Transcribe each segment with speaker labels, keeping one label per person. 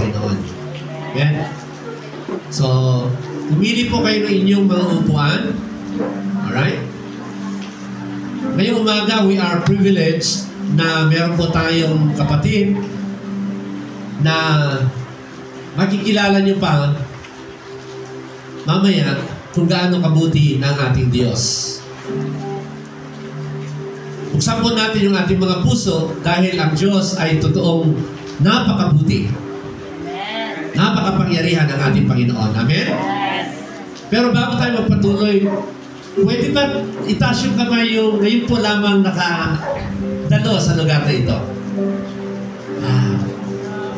Speaker 1: Panginoon. Amen? So, pumili po kayo ng inyong mga upuan. Alright? Ngayong umaga, we are privileged na meron po tayong kapatid na makikilala nyo pa mamaya kung gaano kabuti ng ating Diyos. Buksan po natin yung ating mga puso dahil ang Diyos ay totoong napakabuti. Napakapangyarihan ng ating Panginoon. Amen? Pero bago tayo magpatuloy, pwede ba itaas yung kamay yung ngayon po lamang nakadalo sa lugar na ito?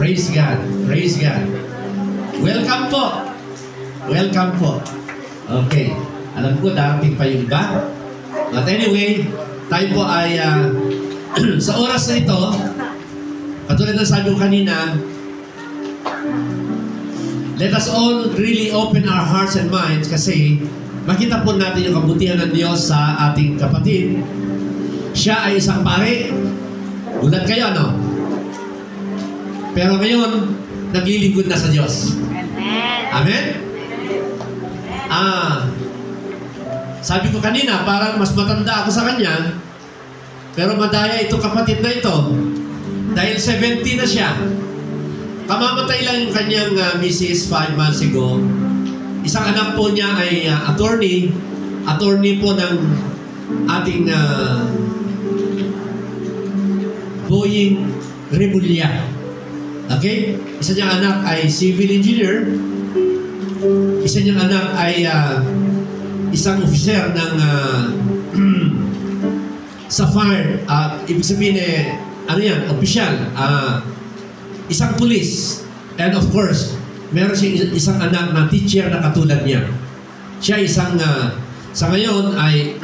Speaker 1: Praise God. Praise God. Welcome po. Welcome po. Okay. Alam ko, darating pa yung iba. But anyway, tayo po ay sa oras na ito, katulad ng sabi ko kanina, let us all really open our hearts and minds kasi makita po natin yung kabutihan ng Diyos sa ating kapatid. Siya ay isang pare. Gulat kayo, no? Pero ngayon, naglilingkod na sa Diyos. Amen? Sabi ko kanina, parang mas matanda ako sa kanya, pero madaya itong kapatid na ito. Dahil 70 na siya. Kamamatay lang yung kanyang Mrs. 5 months ago. Isang anak po niya ay attorney po ng ating Boeing Remulia. Okay? Isa niyang anak ay civil engineer. Isa niyang anak ay isang officer ng sa fire. Ibig sabihin ano yan? Official. Isang police. And of course, meron siyang isang anak na teacher na katulad niya. Siya isang, sa ngayon ay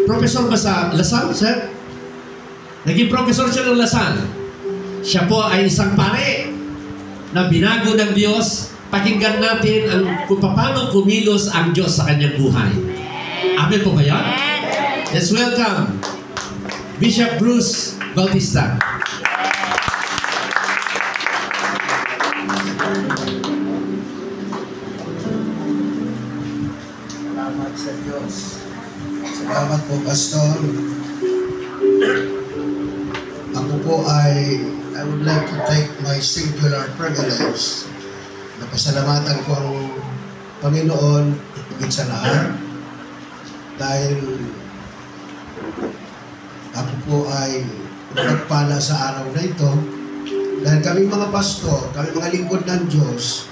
Speaker 1: professor ba sa Lasal, sir? Naging professor siya ng Lasal. Siya po ay isang pare na binago ng Diyos. Pakinggan natin kung paano kumilos ang Diyos sa kanyang buhay. Amen po ba yan? Let's welcome Bishop Bruce Bautista.
Speaker 2: Salamat sa Diyos. Salamat po, Pastor. Ako po I would like to take my singular privilege na pasalamatan ko ang Panginoon higit sa lahat dahil ako po ay nagpala sa araw na ito dahil kaming mga pastor, kaming mga lingkod ng Diyos,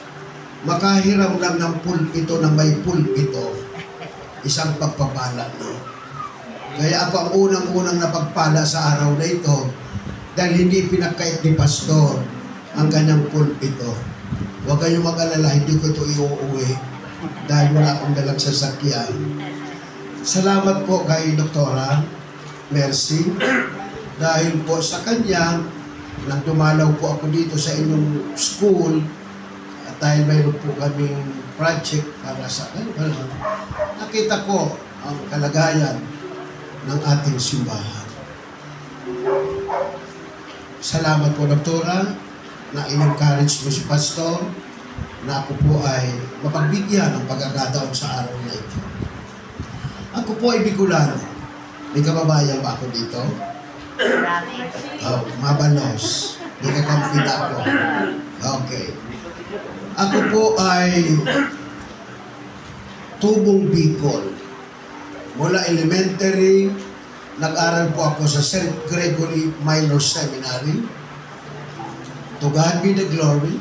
Speaker 2: makahiram lang ng pulpito na may pulpito, isang pagpapala na. Kaya ako ang unang-unang napagpala sa araw na ito dahil hindi pinagkait ni pastor ang kanyang pulpito. Huwag kayong mag-alala, hindi ko ito iuuwi dahil wala akong dalang sasakyan. Salamat po kay Doktora Mercy dahil po sa kanya nang dumalaw po ako dito sa inyong school at dahil mayroon po kaming project para sa nakita ko ang kalagayan ng ating simbahan. Salamat po, Doktora, na in-encourage mo si Pastor na ako po ay mapagbigyan ng pagkakataon sa araw na ito. Ako po ay Bicolano. May kababayan ba ako dito? Mabalos. May kakampi na ako. Okay. Ako po ay Tubong Bicol. Mula elementary, nag-aral po ako sa St. Gregory Minor Seminary. To God be the glory.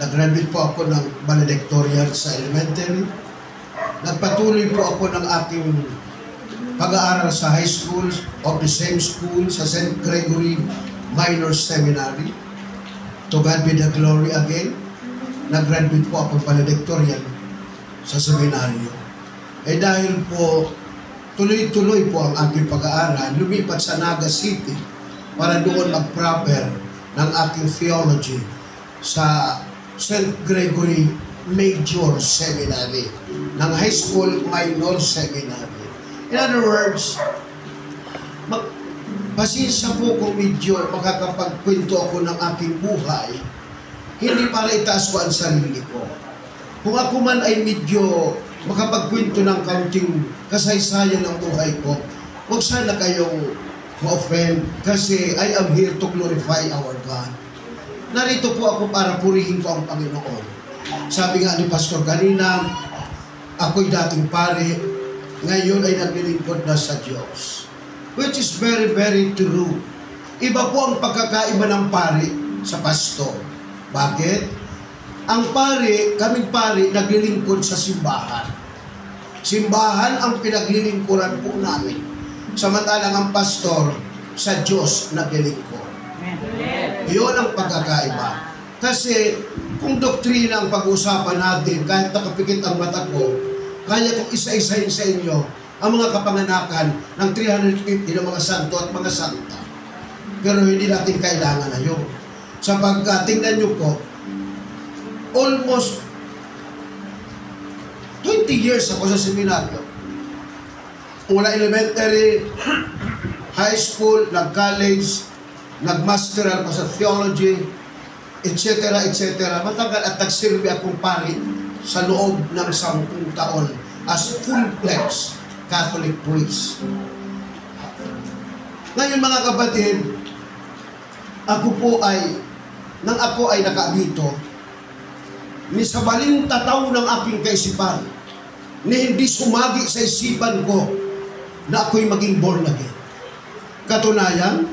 Speaker 2: Nag-graduate po ako ng valedictorian sa elementary. Nagpatuloy po ako ng aking pag-aaral sa high school of the same school sa St. Gregory Minor Seminary. To God be the glory again. Nag-graduate po ako valedictorian sa seminaryo. Dahil po tuloy-tuloy po ang aking pag-aaral, lumipat sa Naga City para doon mag-proper ng aking theology sa St. Gregory Major Seminary ng High School Minor Seminary. In other words, pasensya po kung medyo makakapagkwento ako ng aking buhay, hindi para itaas ko ang sarili ko. Kung ako man ay medyo makapagkwento ng kaunting kasaysayan ng buhay ko, huwag sana kayong ma-offend kasi I am here to glorify our God. Narito po ako para purihin ko ang Panginoon. Sabi nga ni Pastor kanina, ako'y dating pare, ngayon ay naglilingkod na sa Diyos. Which is very, very true. Iba po ang pagkakaiba ng pare sa pastor. Bakit? Ang pare, kaming pare, naglilingkod sa simbahan. Simbahan ang pinaglilingkuran po namin. Samantalang ang pastor, sa Diyos naglilingkod. Iyon ang pagkakaiba. Kasi kung doktrina ang pag-usapan natin, kahit nakapikit ang mata ko, kaya kong isa-isahin sa inyo ang mga kapanganakan ng 350 ng mga santo at mga santa. Pero hindi natin kailangan na yun. Sapagkat tingnan nyo po, almost 20 years ako sa seminaryo. Mula elementary, high school, nag-college, nag-masteral pa sa theology, etc. etc. Matagal at nagsilbi akong pari sa loob ng 10 taon as full-fledged Catholic priest. Ngayon mga kapatid, nang ako ay nakaabito, ni sa baling tataw ng aking kaisipan, ni hindi sumagi sa isipan ko na ako'y maging born again. Katunayan,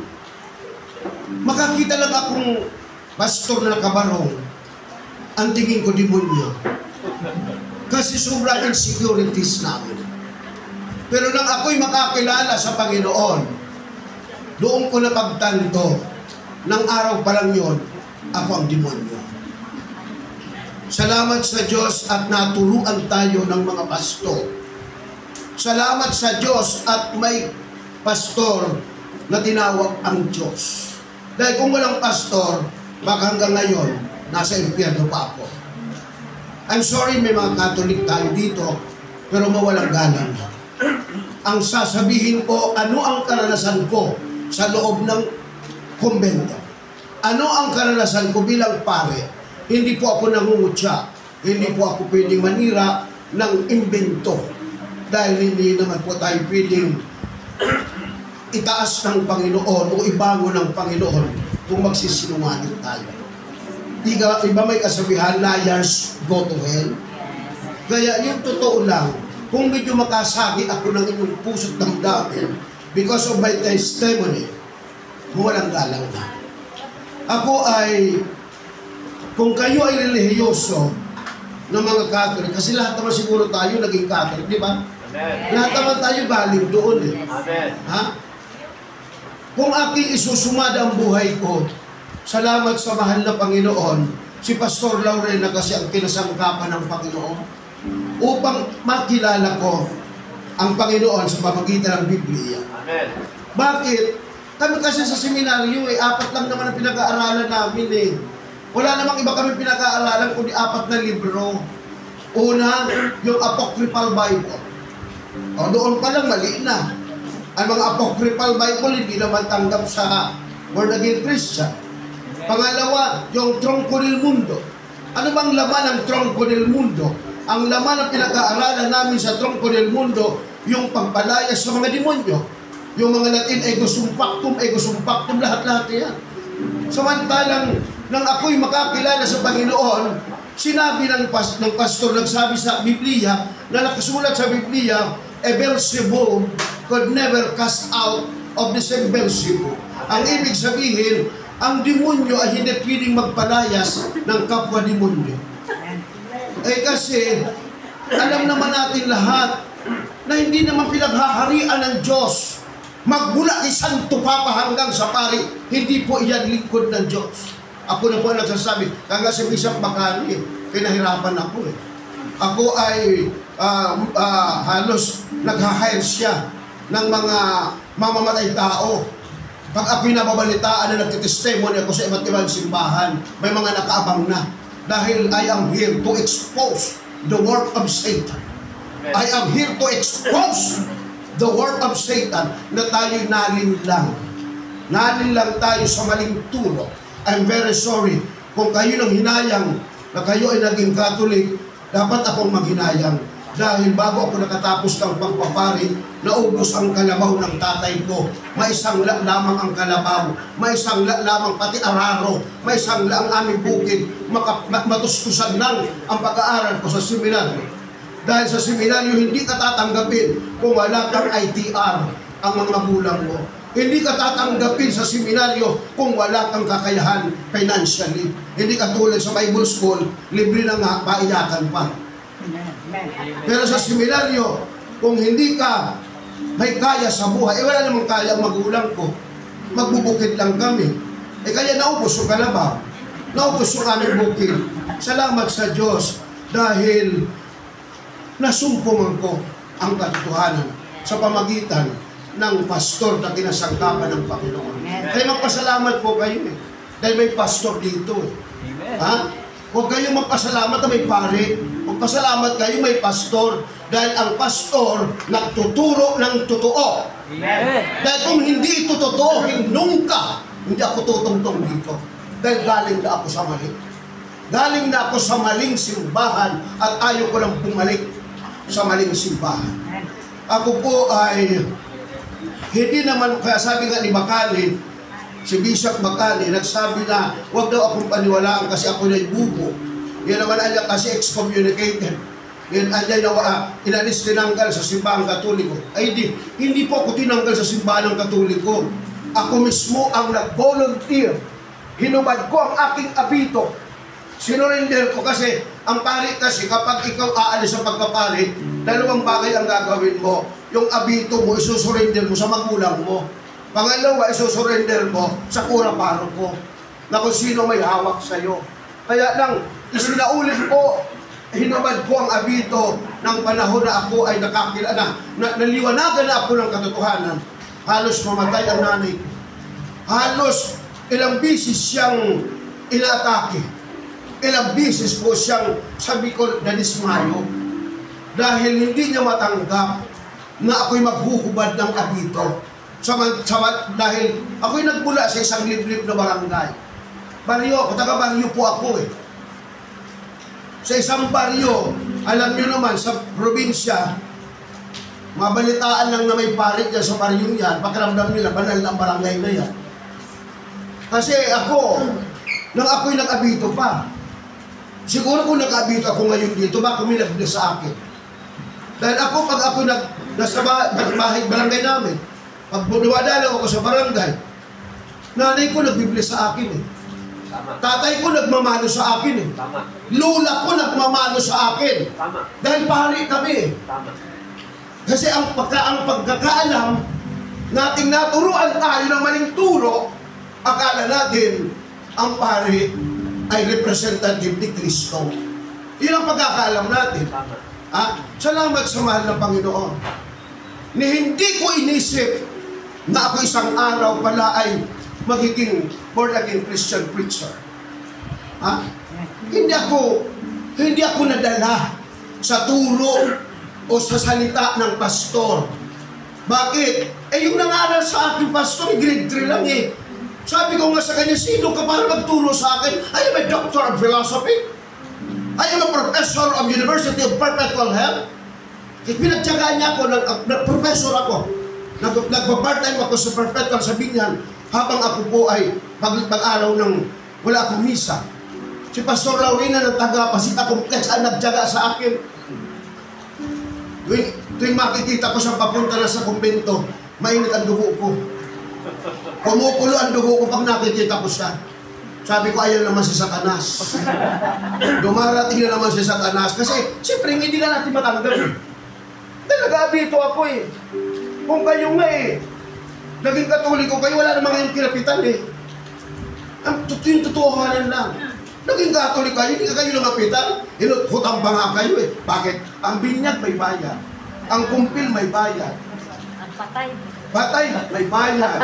Speaker 2: makakita lang akong pastor na nakabarong, ang tingin ko demonyo. Kasi sobrang insecurities namin. Pero nang ako'y makakilala sa Panginoon, doon ko napagtanto, ng araw pa lang yun, ako ang demonyo. Salamat sa Diyos at naturuan tayo ng mga pastor. Salamat sa Diyos at may pastor na tinawag ang Diyos. Dahil kung walang pastor, baka hanggang ngayon, nasa impyerno pa ako. I'm sorry, may mga Catholic tayo dito, pero mawalang galang. Ang sasabihin ko, ano ang karanasan ko sa loob ng kumbento? Ano ang karanasan ko bilang pare? Hindi po ako nangungutya. Hindi po ako pwedeng manira ng imbento. Dahil hindi naman po tayo pwedeng itaas ng Panginoon o ibango ng Panginoon kung magsisinungaling tayo. Iba may kasabihan, liars go to hell. Kaya yung totoo lang, kung medyo makasagi ako ng inyong puso't damdamin because of my testimony, walang galang na. Ako ay, kung kayo ay relihiyoso ng mga Catholic, kasi lahat naman siguro tayo naging Catholic, di ba? Amen. Lahat naman tayo galing doon eh. Amen. Ha? Kung aking isusumada ang buhay ko, salamat sa mahal na Panginoon, si Pastor Laurena kasi ang kinasangkapan ng Panginoon, upang makilala ko ang Panginoon sa pamagitan ng Biblia. Amen. Bakit? Kami kasi sa seminaryo, 4 lang naman ang pinag-aaralan namin eh. Wala namang iba kami pinag-aaralan kundi 4 na libro. Una, yung Apocryphal Bible. O, doon pa lang mali na. Ang mga Apocryphal Bible hindi naman tanggap sa born again Christian. Pangalawa, yung Tronco del Mundo. Ano bang laman ng Tronco del Mundo? Ang laman ng pinag-aaralan namin sa Tronco del Mundo, yung pagpalayas sa mga demonyo. Yung mga Latin, ego sum pactum, lahat-lahat yan. Samantalang, nang ako'y makakilala sa Panginoon, sinabi ng pastor, nagsabi sa Biblia, na nakasulat sa Biblia, a Beelzebub could never cast out of the same Beelzebub. Ang ibig sabihin, ang demonyo ay hindi pwedeng magpalayas ng kapwa demonyo. Eh kasi, alam naman natin lahat na hindi naman pinaghaharian ng Diyos. Magmula kay Santo Papa hanggang sa pari, hindi po iyan lingkod ng Diyos. Ako na po nagsasabi, kaya si Bishop Bakani, pinahirapan ako eh. Ako ay halos nag-hire siya ng mga mamamatay tao. Pag ako'y nababalitaan na nagtitestimony ako sa iba't ibang simbahan, may mga nakaabang na. Dahil I am here to expose the work of Satan. I am here to expose the work of Satan na tayo'y nalinlang. Nanin lang tayo sa maling turo. I'm very sorry. Kung kayo nang hinayang na kayo ay naging Catholic, dapat akong maghinayang. Dahil bago ako nakatapos ng pagpapari, naubos ang kalabaw ng tatay ko. May isang lamang ang kalabaw. May isang lamang pati araro. May isang ang aming bukid. Matustusan lang ang pag-aaral ko sa seminaryo. Dahil sa seminaryo, hindi ka tatanggapin kung wala kang ITR ang mga magulang mo. Hindi ka tatanggapin sa seminaryo kung wala kang kakayahan financially. Hindi ka tulad sa Bible School, libre na nga, paiyakan pa. Pero sa seminaryo, kung hindi ka may kaya sa buhay, wala namang kaya ang magulang ko. Magbubukid lang kami. Kaya naubos yung kalabaw. Naubos yung aming bukid. Salamat sa Diyos dahil nasumpungan ko ang katotohanan sa pamagitan ng pastor na kinasangkapan ng Panginoon. Kaya magpasalamat po kayo dahil may pastor dito. Ha? Huwag kayong magpasalamat na may pare. Magpasalamat kayo may pastor. Dahil ang pastor nagtuturo ng totoo. Dahil kung hindi ito totoo, hindi ako tutungtong dito. Dahil galing na ako sa mali. Galing na ako sa maling simbahan at ayaw ko lang bumalik sa maling simbahan. Ako po ay hindi naman, kaya sabi nga ni Bacali, si Bishop Bacali, nagsabi na, huwag daw akong paniwalaan kasi ako na'y bubo. Yan naman anya kasi excommunicated. Yan anya na inalis tinanggal sa simbahan katoliko. Ay hindi po ako tinanggal sa simbahan ng katoliko. Ako mismo ang nag-volunteer. Hinubad ko ang aking abito. Sinurinder ko kasi, ang pari kasi kapag ikaw aalis sa pagpapari, dalawang bagay ang gagawin mo. Yung abito mo, isusurrender mo sa magulang mo. Pangalawa, isusurrender mo sa kura paroko na kung sino may hawak sa'yo. Kaya lang, isinaulit ko, hinubad ko ang abito ng panahon na ako ay nakakilala, naliwanagan na ako ng katotohanan. Halos mamatay ang nanay ko. Halos ilang bisis siyang inatake. Ilang bisis po siyang, sabi ko, nanismayo. Dahil hindi niya matanggap na ako'y maghuhubad ng abito. Dahil ako'y nagmula sa isang liblib na barangay. Baryo, taga-baryo po ako Sa isang baryo, alam niyo naman, sa probinsya, mabalitaan lang na may pari dyan sa baryong yan, pakiramdam nila, banal na ang barangay na yan. Kasi ako, nang ako'y nag-abito pa, siguro kung nag-abito ako ngayon dito, baka may nag-bless sa akin. Dahil ako, pag ako nasa bahay, barangay namin, pag dumadalaw ako sa barangay, nanay ko nag-bless sa akin
Speaker 3: Tama.
Speaker 2: Tatay ko nagmamano sa akin
Speaker 3: Tama.
Speaker 2: Lula ko nagmamano sa akin.
Speaker 3: Tama.
Speaker 2: Dahil pari kami
Speaker 3: Tama.
Speaker 2: Kasi ang pagkakaalam nating naturuan tayo ng maling turo, akala natin ang pari ay representative ni Kristo. Yun ang pagkakaalam natin.
Speaker 3: Tama.
Speaker 2: Salamat sa mahal na Panginoon. Ni hindi ko inisip na ako isang araw pala ay magiging born again Christian preacher. Hindi ako nadala sa turo o sa salita ng pastor. Bakit? Yung nangaral sa akin, pastor, grade 3 lang Sabi ko nga sa kanya, sino ka para magturo sa akin? I am a doctor of philosophy. I am a professor of University of Perpetual Health. Pinagtyagaan niya ako, professor ako. Nagpa-part-time ako sa Perpetual sa Binyan habang ako po ay pag-araw ng wala akong misa. Si Pastor Laurina ng taga-Pasita Complex ay nagtyaga sa akin. Tuwing makikita ko sa papunta na sa kumbento, mainit ang dugo ko. Kumukulo ang dugo ko pag nakikita ko siya. Sabi ko, ayaw naman si Satanas. Dumarating na naman si Satanas. Kasi, siyempre, hindi na natin matanggal. Nag-abito ako Kung kayo nga naging Katoliko kayo, wala namang kayong kinapitan yung totohanan lang. Naging Katolik kayo, hindi ka kayo nangapitan. Hutang pa nga kayo Bakit? Ang binyag may bayad. Ang kumpil may bayad.
Speaker 4: Ang patay.
Speaker 2: Patay, may bayad.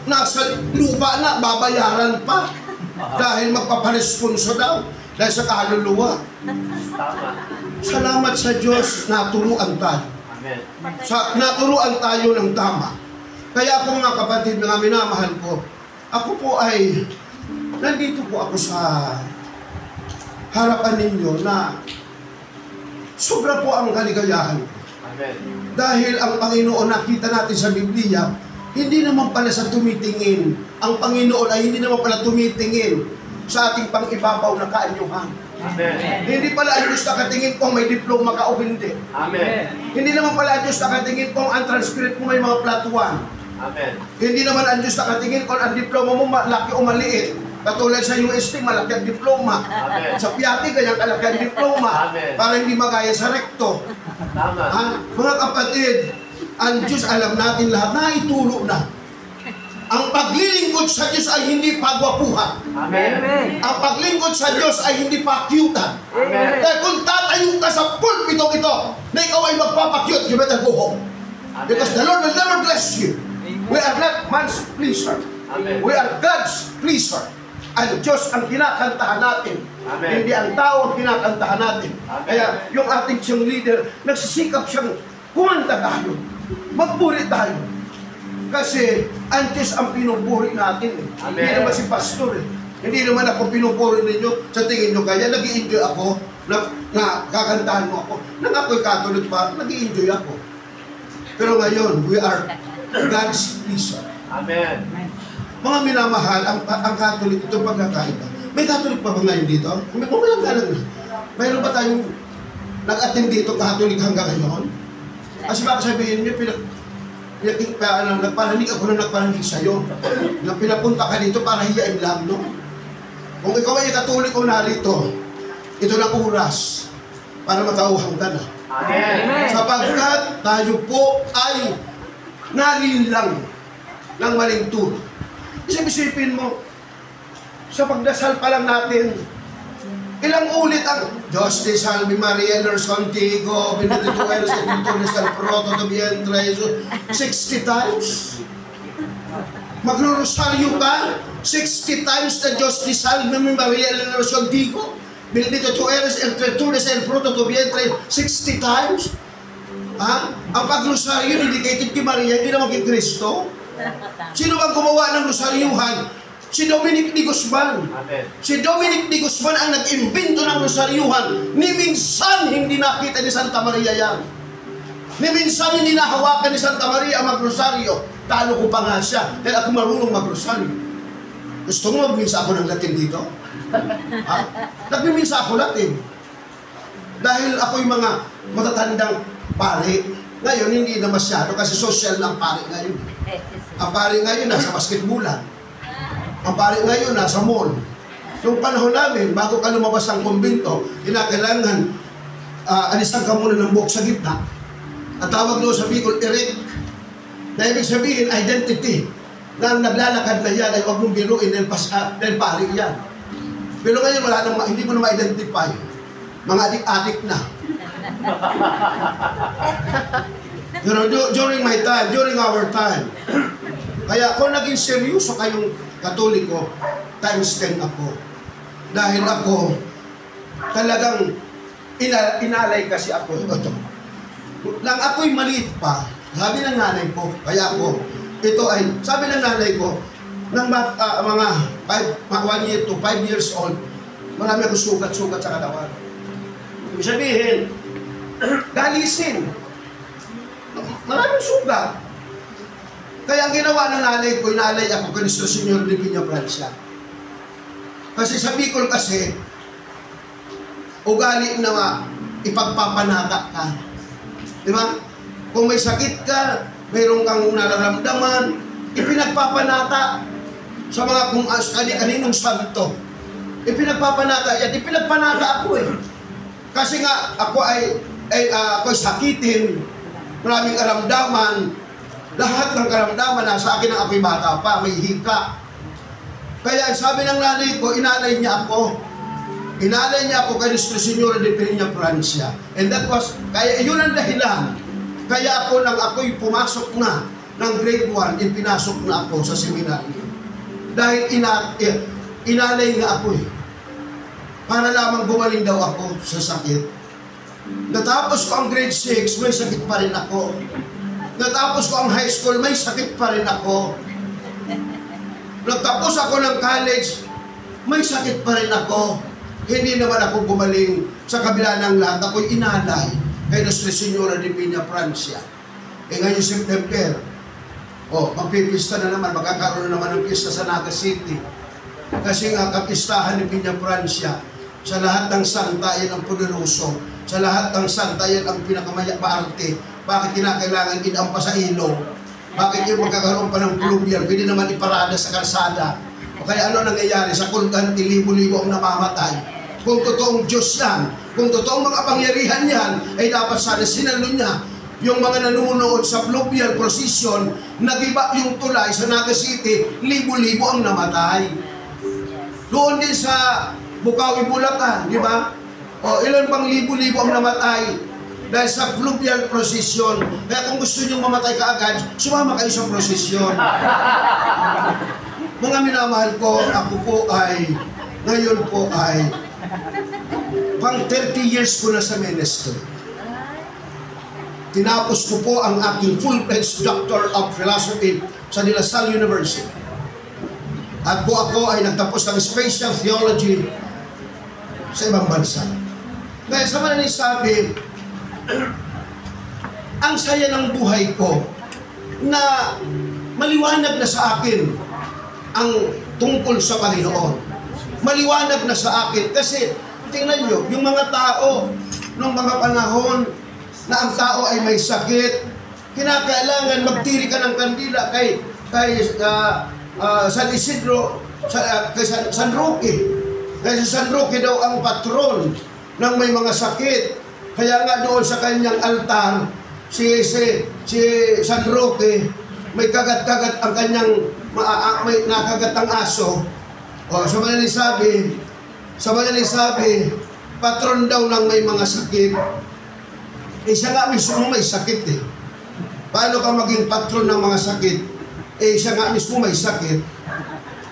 Speaker 2: Nasa lupa na, babayaran pa. Dahil magpaparesponso daw. Dahil sa kaluluwa.
Speaker 3: Tama.
Speaker 2: Salamat sa Diyos, naturuan tayo.
Speaker 3: Amen.
Speaker 2: Naturuan tayo ng tama. Kaya ako mga kapatid na minamahal ko, ako po ay, nandito po ako sa harapan ninyo na sobra po ang kaligayahan ko.
Speaker 3: Amen.
Speaker 2: Dahil ang Panginoon nakita natin sa Biblia, hindi naman pala sa tumitingin. Ang Panginoon ay hindi naman pala tumitingin sa ating pang-ibabaw na kaanyuhan.
Speaker 3: Amen.
Speaker 2: Hindi pala ang Diyos nakatingin kung may diploma ka o hindi.
Speaker 3: Amen.
Speaker 2: Hindi naman pala ang Diyos nakatingin kung ang transcript mo may mga platuan.
Speaker 3: Amen.
Speaker 2: Hindi naman ang Diyos nakatingin kung ang diploma mo malaki o maliit. Katulad sa UST, malaki ang diploma.
Speaker 3: Amen.
Speaker 2: Sa PIATI, kaya kalaki ang diploma.
Speaker 3: Amen.
Speaker 2: Para hindi magaya sa rekto.
Speaker 3: Tama.
Speaker 2: Mga kapatid, ang Diyos alam natin lahat na ituro na. Ang paglilingkod sa Diyos ay hindi pagwapuhan.
Speaker 3: Amen.
Speaker 2: Ang paglingkod sa Diyos ay hindi pakyutan.
Speaker 3: Amen.
Speaker 2: Dahil kung tatayo ka sa pulpitong ito, na ikaw ay magpapakyut, you better go home. Because the Lord will never bless you. We are not man's pleaser.
Speaker 3: Amen.
Speaker 2: We are God's pleaser. Ang Diyos ang kinakantahan natin.
Speaker 3: Amen.
Speaker 2: Hindi ang tao ang kinakantahan natin.
Speaker 3: Amen.
Speaker 2: Kaya yung ating siyang leader, nagsisikap siyang kumanta tayo. Magpuri tayo. Kasi ang Diyos ang pinupuri natin.
Speaker 3: Amen.
Speaker 2: Hindi naman si pastor eh. Hindi naman ako pinupuri ninyo. Sa tingin nyo kaya, nag-i-enjoy ako na kakantahan mo ako. Nang ako'y Catholic pa, nag-i-enjoy ako. Pero ngayon, we are God's pleaser.
Speaker 3: Amen.
Speaker 2: Mga minamahal, ang Catholic, itong pagkakaiba. May Catholic pa ba ngayon dito? Umalang ka lang. Mayroon ba tayong nag-attend dito Catholic hanggang ngayon? Kasi baka sabihin niyo, nagparanig ako na nagparanig sa'yo. Na pinapunta ka dito para hiyain lang, no? Kung ikaw ay Catholic o narito, ito na oras para matauhan ka na.
Speaker 3: Amen.
Speaker 2: Sapagkat tayo po ay nalinlang ng maling turo. Isipin mo, sa pagdasal pa lang natin, ilang ulit ang Dios te salve Maria, Lors contigo, benedicta eres et multiplicus el fruto de vientre Jesus. 60 times. Maglorosaryo ka, 60 times na Dios te salve Maria, Lors contigo, benedicta eres et multiplicus el fruto de vientre 60 times. Ha? Ang pagrosaryo dedicated kay Maria, hindi naman kay Kristo. Sino bang gumawa ng rosaryuhan? Si Dominic de Guzman.
Speaker 3: Amen.
Speaker 2: Si Dominic de Guzman ang nag-imbento ng rosaryuhan. Ni minsan hindi nakita ni Santa Maria yan. Ni minsan hindi nahawakan ni Santa Maria ang magrosaryo. Talo ko pa nga siya dahil ako marunong magrosaryo. Gusto mo magminsa ako ng Latin dito? Ha? Nagmiminsa ako Latin. Dahil ako'y mga matatandang pare. Ngayon hindi na masyado kasi social lang pare ngayon. Ang pare ngayon nasa basketballan. Ang pare ngayon nasa mall. Yung panahon namin, bago ka lumabas ng kumbento, kinakailangan alisan ka muna ng buhok sa gitna. Ang tawag doon sa Bicol, erect. Na ibig sabihin, identity. Na naglalakad na yan ay huwag mong biruin dahil pare yan. Pero ngayon wala nang, hindi mo na ma-identify. Mga adik-adik na. You know, during my time, during our time. Kaya kung naging seryoso kayong Katoliko, times 10 ako. Dahil ako, talagang inalay kasi ako. Ito. Lang ako'y maliit pa, sabi ng nanay ko, kaya ako, ito ay, sabi ng nanay ko, ng mga 1 year to 5 years old, marami akong sugat-sugat sa katawan. Ibig sabihin, galisin. Maraming sugat. Kaya ang ginawa ng nanay ko, inalay ako kay Nuestro Señor de Piña Francia. Kasi sa Bicol kasi, ugali na ipagpapanata ka. Di ba? Kung may sakit ka, mayroon kang nararamdaman, ipinagpapanata sa mga kung kaninong santo. Ipinagpapanata yan. Ipinagpanata ako eh. Kasi nga, ako'y sakitin, maraming karamdaman, lahat ng karamdaman nasa akin ang ako'y bata pa, may hika. Kaya sabi ng nanay ko, inalay niya ako. Inalay niya ako kay Nuestro Señor de Piña Francia. And that was, kaya yun ang dahilan. Kaya ako nang ako'y pumasok na ng grade 1, pinasok na ako sa seminaryo. Dahil inalay nga ako eh. Para lamang gumaling daw ako sa sakit. Natapos ko ang grade 6, may sakit pa rin ako. Natapos ko ang high school, may sakit pa rin ako. Nagtapos ako ng college, may sakit pa rin ako. Hindi naman ako gumaling sa kabila ng lahat. Ako'y inalay kay Nuestra Señora de Peña, Francia. Ngayon September, magpipista na naman, magkakaroon na naman ng pista sa Naga City. Kasi nga, kapistahan ni Peña, Francia, sa lahat ng santa, yan ang pununuso. Sa lahat ng santa, yan ang pinakamaarte. Bakit kinakailangan idampa sa ilong? Bakit yung magkakaroon pa ng pluvial? Pwede naman iparada sa kalsada. O kaya ano nangyayari? Sa kulganti, libo-libo ang namamatay. Kung totoong Diyos yan, kung totoong mga pangyarihan yan, ay dapat sana sinalo niya yung mga nanunood sa pluvial procession, nagiba yung tulay sa Naga City, libo-libo ang namatay. Doon din sa Bukawi, Bulacan, di ba? Ilan pang libo-libo ang namatay dahil sa pluvial procession. Kaya kung gusto nyo mamatay kaagad, sumama kayo sa procession. Mga minamahal ko, ako po ay, ngayon po ay, pang 30 years ko na sa ministry. Tinapos ko po ang aking full-fledged Doctor of Philosophy sa De La Salle University. At po ako ay nagtapos ng Spatial Theology sa ibang bansa. Dahil sa mga sabi, ang saya ng buhay ko na maliwanag na sa akin ang tungkol sa Panginoon. Maliwanag na sa akin kasi tingnan nyo, yung mga tao nung mga panahon na ang tao ay may sakit, kinakailangan magtiri ka ng kandila kay San Isidro, kay San Roque. Kasi San Roque daw ang patron ng may mga sakit. Kaya nga doon sa kanyang altar, si San Roque, may kagat-kagat ang kanyang, may nakagat ang aso. Sa mga sabi, patron daw ng may mga sakit. Siya nga mismo may sakit eh. Paano ka maging patron ng mga sakit? Siya nga mismo may sakit.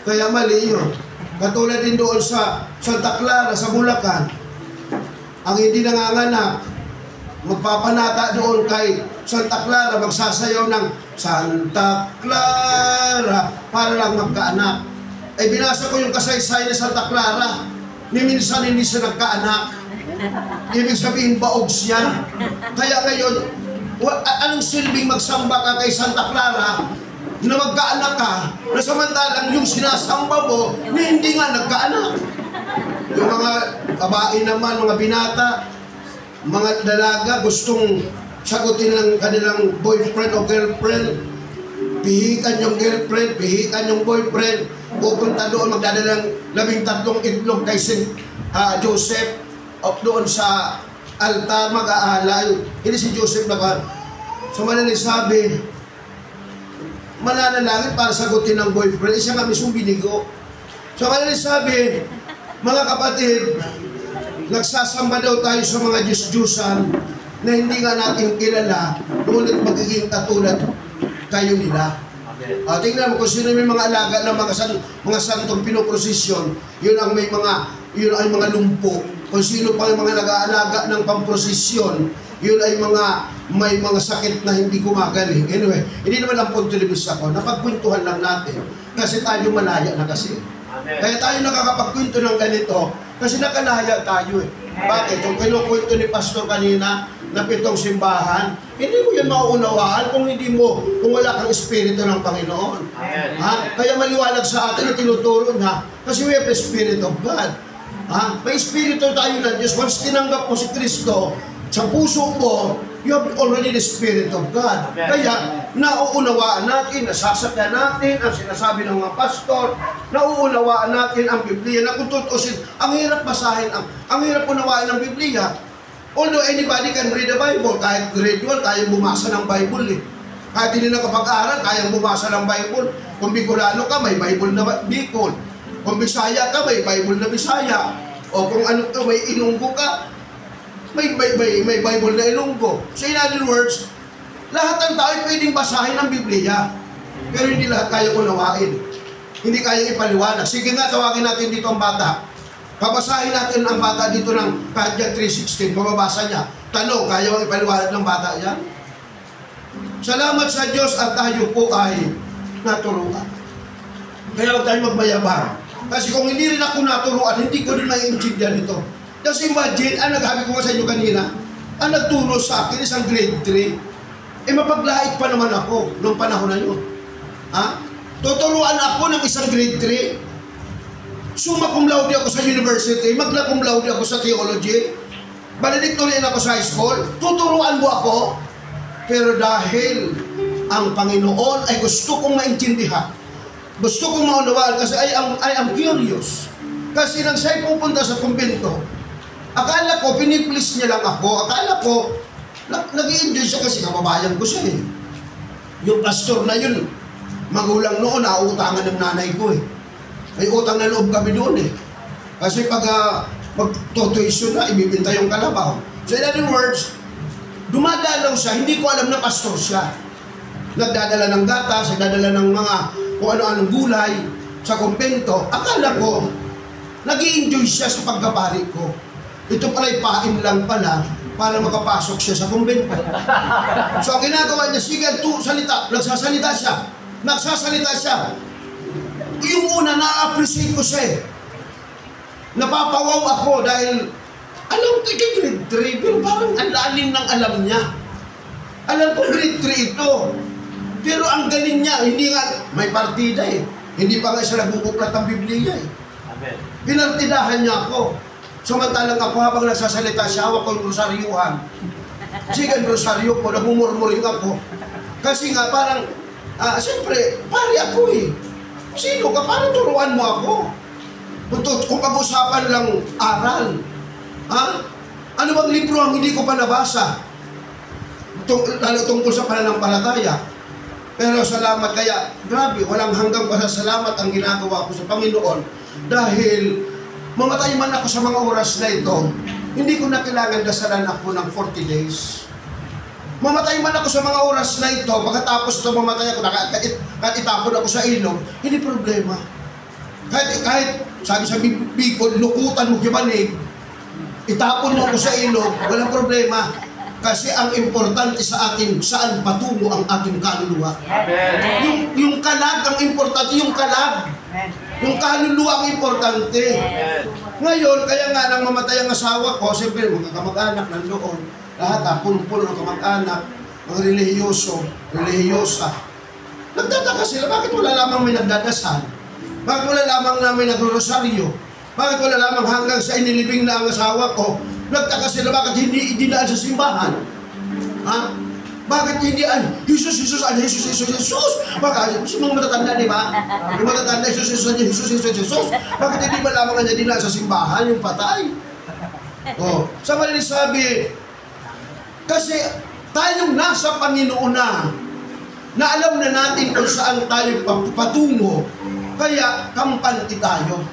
Speaker 2: Kaya mali yun. Katulad din doon sa Santa Clara, sa Bulacan, ang hindi nanganganak, magpapanata doon kay Santa Clara, magsasayaw ng Santa Clara para lang magkaanak. Binasa ko yung kasaysayan ni Santa Clara. Ni minsan hindi siya nagkaanak. Ibig sabihin baog siya. Kaya ngayon, anong silbing magsamba ka kay Santa Clara na magkaanak ka, na samantalang yung sinasamba mo na hindi nga nagkaanak? Yung mga babae naman, mga binata, mga dalaga, gustong sagutin ng kanilang boyfriend o girlfriend, pihikan yung girlfriend, pihikan yung boyfriend, pupunta doon, magdadalang 13 itlog kay St. Joseph, doon sa altar, mag-aalay. Hindi si Joseph na ba? So mananisabi, mananalangin para sagutin ng boyfriend, siya nga mismo binigo. So mananisabi, mga kapatid, nagsasamba daw tayo sa mga Diyos-Diyusan na hindi nga natin kilala, ngunit magiging katulad kayo nila. Tingnan mo kung sino may mga alaga ng mga santong pinoprosesyon, yun ay mga lumpo. Kung sino pa yung mga nag-aalaga ng pamprosesyon, yun ay may mga sakit na hindi gumagaling. Anyway, hindi naman ang punto ni Bis ako, napagkwentuhan lang natin. Kasi tayo malaya na kasi.
Speaker 3: Amen.
Speaker 2: Kaya tayo nakakapagkwento ng ganito, kasi nakalaya tayo eh. Bakit? Yung kinukwento ni Pastor kanina, na 7 simbahan, hindi mo yan mauunawaan kung wala kang Espiritu ng Panginoon.
Speaker 3: Amen.
Speaker 2: Kaya maliwanag sa atin na tinuturo niya, kasi we have the Spirit of God. May Espiritu tayo na Diyos. Once tinanggap mo si Kristo sa puso mo, you have already the Spirit of God.
Speaker 3: Amen.
Speaker 2: Kaya nauunawaan natin, nasasakyan natin ang sinasabi ng mga pastor, nauunawaan natin ang Biblia na kung tutusin, ang hirap basahin, ang hirap unawain ng Biblia. Although anybody can read the Bible, kahit grade 1, kaya bumasa ng Bible eh. Kahit hindi nakapag-aral, kaya bumasa ng Bible. Kung Bicolano ka, may Bible na Bicol. Kung Bisaya ka, may Bible na Bisaya. O kung ano ka, may Ilonggo ka, may Bible na Ilonggo. So in other words, lahat ng tao pwedeng basahin ang Biblia. Pero hindi lahat kaya unawain. Hindi kaya ipaliwanag. Sige nga, tawagin natin dito ang bata. Pabasahin natin ang bata dito ng John 3:16. Pababasa niya. Tanong, kaya mo ipaliwanag ng bata yan? Salamat sa Diyos at tayo po ay naturuan. Kaya huwag tayo magmayabang. Kasi kung hindi rin ako naturuan, hindi ko rin maiintindihan ito. Kasi imagine, naghabi ko nga sa inyo kanina, ang nagturo sa akin isang grade 3. Mapaglait pa naman ako noong panahon na yun. Tuturuan ako ng isang grade 3. Summa cum laude ako sa university, magna cum laude ako sa theology, valedictorian ako sa high school, tuturuan mo ako. Pero dahil ang Panginoon ay gusto kong maintindihan, gusto kong maunawaan kasi I am curious. Kasi nang siya'y pupunta sa kumbento, akala ko, piniplis niya lang ako. Akala ko, nag-i-enjoy siya kasi kababayan ko siya eh. Yung pastor na yun, magulang noon, nauutangan ng nanay ko eh. May utang na loob kami doon eh. Kasi pag mag-tuition na, ibibinta yung kalabaw. So in other words, dumadalaw siya, hindi ko alam na pastor siya. Nagdadala ng gatas, nagdadala ng mga kung ano-anong gulay sa kumpento. Akala ko, nag-i-enjoy siya sa pagkapari ko. Ito pala'y pain lang pala para makapasok siya sa kumbento. So ang ginagawa niya, sige, nagsasalita siya. Yung una, na-appreciate ko siya eh. Napapawaw ako dahil, alam ko, grade 3, pero parang ang lalim ng alam niya. Alam ko, grade 3 ito. Pero ang galing niya, hindi nga, may partida eh. Hindi pa nga siya nagbubuklat ng Biblia eh.
Speaker 3: Amen.
Speaker 2: Pinartidahan niya ako. Samantalang ako habang nagsasalita siya, hawak ko yung rosaryuhan. Sige, ang rosaryo ko, nagmumurmuring ako. Kasi nga parang, siyempre, pari ako eh. Sino ka? Parang turuan mo ako. Kung pag-usapan lang aral. Ano bang libro ang hindi ko pa nabasa? Lalo tungkol sa pananampalataya. Pero salamat, kaya grabe, walang hanggang pasasalamat ang ginagawa ko sa Panginoon dahil mamatay man ako sa mga oras na ito, hindi ko na kailangan dasalan ako ng 40 days. Mamatay man ako sa mga oras na ito, pagkatapos ito mamatay ako, kahit itapon ako sa ilog, hindi problema. Kahit sabi sa Bicol, lukutan mo kibanig, itapon mo ako sa ilog, walang problema. Kasi ang importante sa akin, saan patungo ang ating kaluluwa.
Speaker 3: Amen.
Speaker 2: Yung kalag, ang importante, yung kalag. Yung kaluluwa ang importante.
Speaker 3: Amen.
Speaker 2: Ngayon, kaya nga nang mamatay ang asawa ko, siyempre mga kamag-anak nandoon, lahat puno-puno ng kamag-anak, mga relihiyosa. Nagtataka sila, bakit wala lamang may nagdadasal? Bakit wala lamang na may nagro-rosaryo? Bakit wala lamang hanggang sa inilibing na ang asawa ko? Nagtaka sila, bakit hindi idinaan sa simbahan? Bakit hindi, Jesus? Bakit? Mga matatanda, di ba? Yung matatanda, Jesus. Bakit hindi ba lamang niya dinaan sa simbahan, yung patay? Sa malinis sabi, kasi tayong nasa Panginoon na alam na natin kung saan tayo patungo, kaya kampante tayo.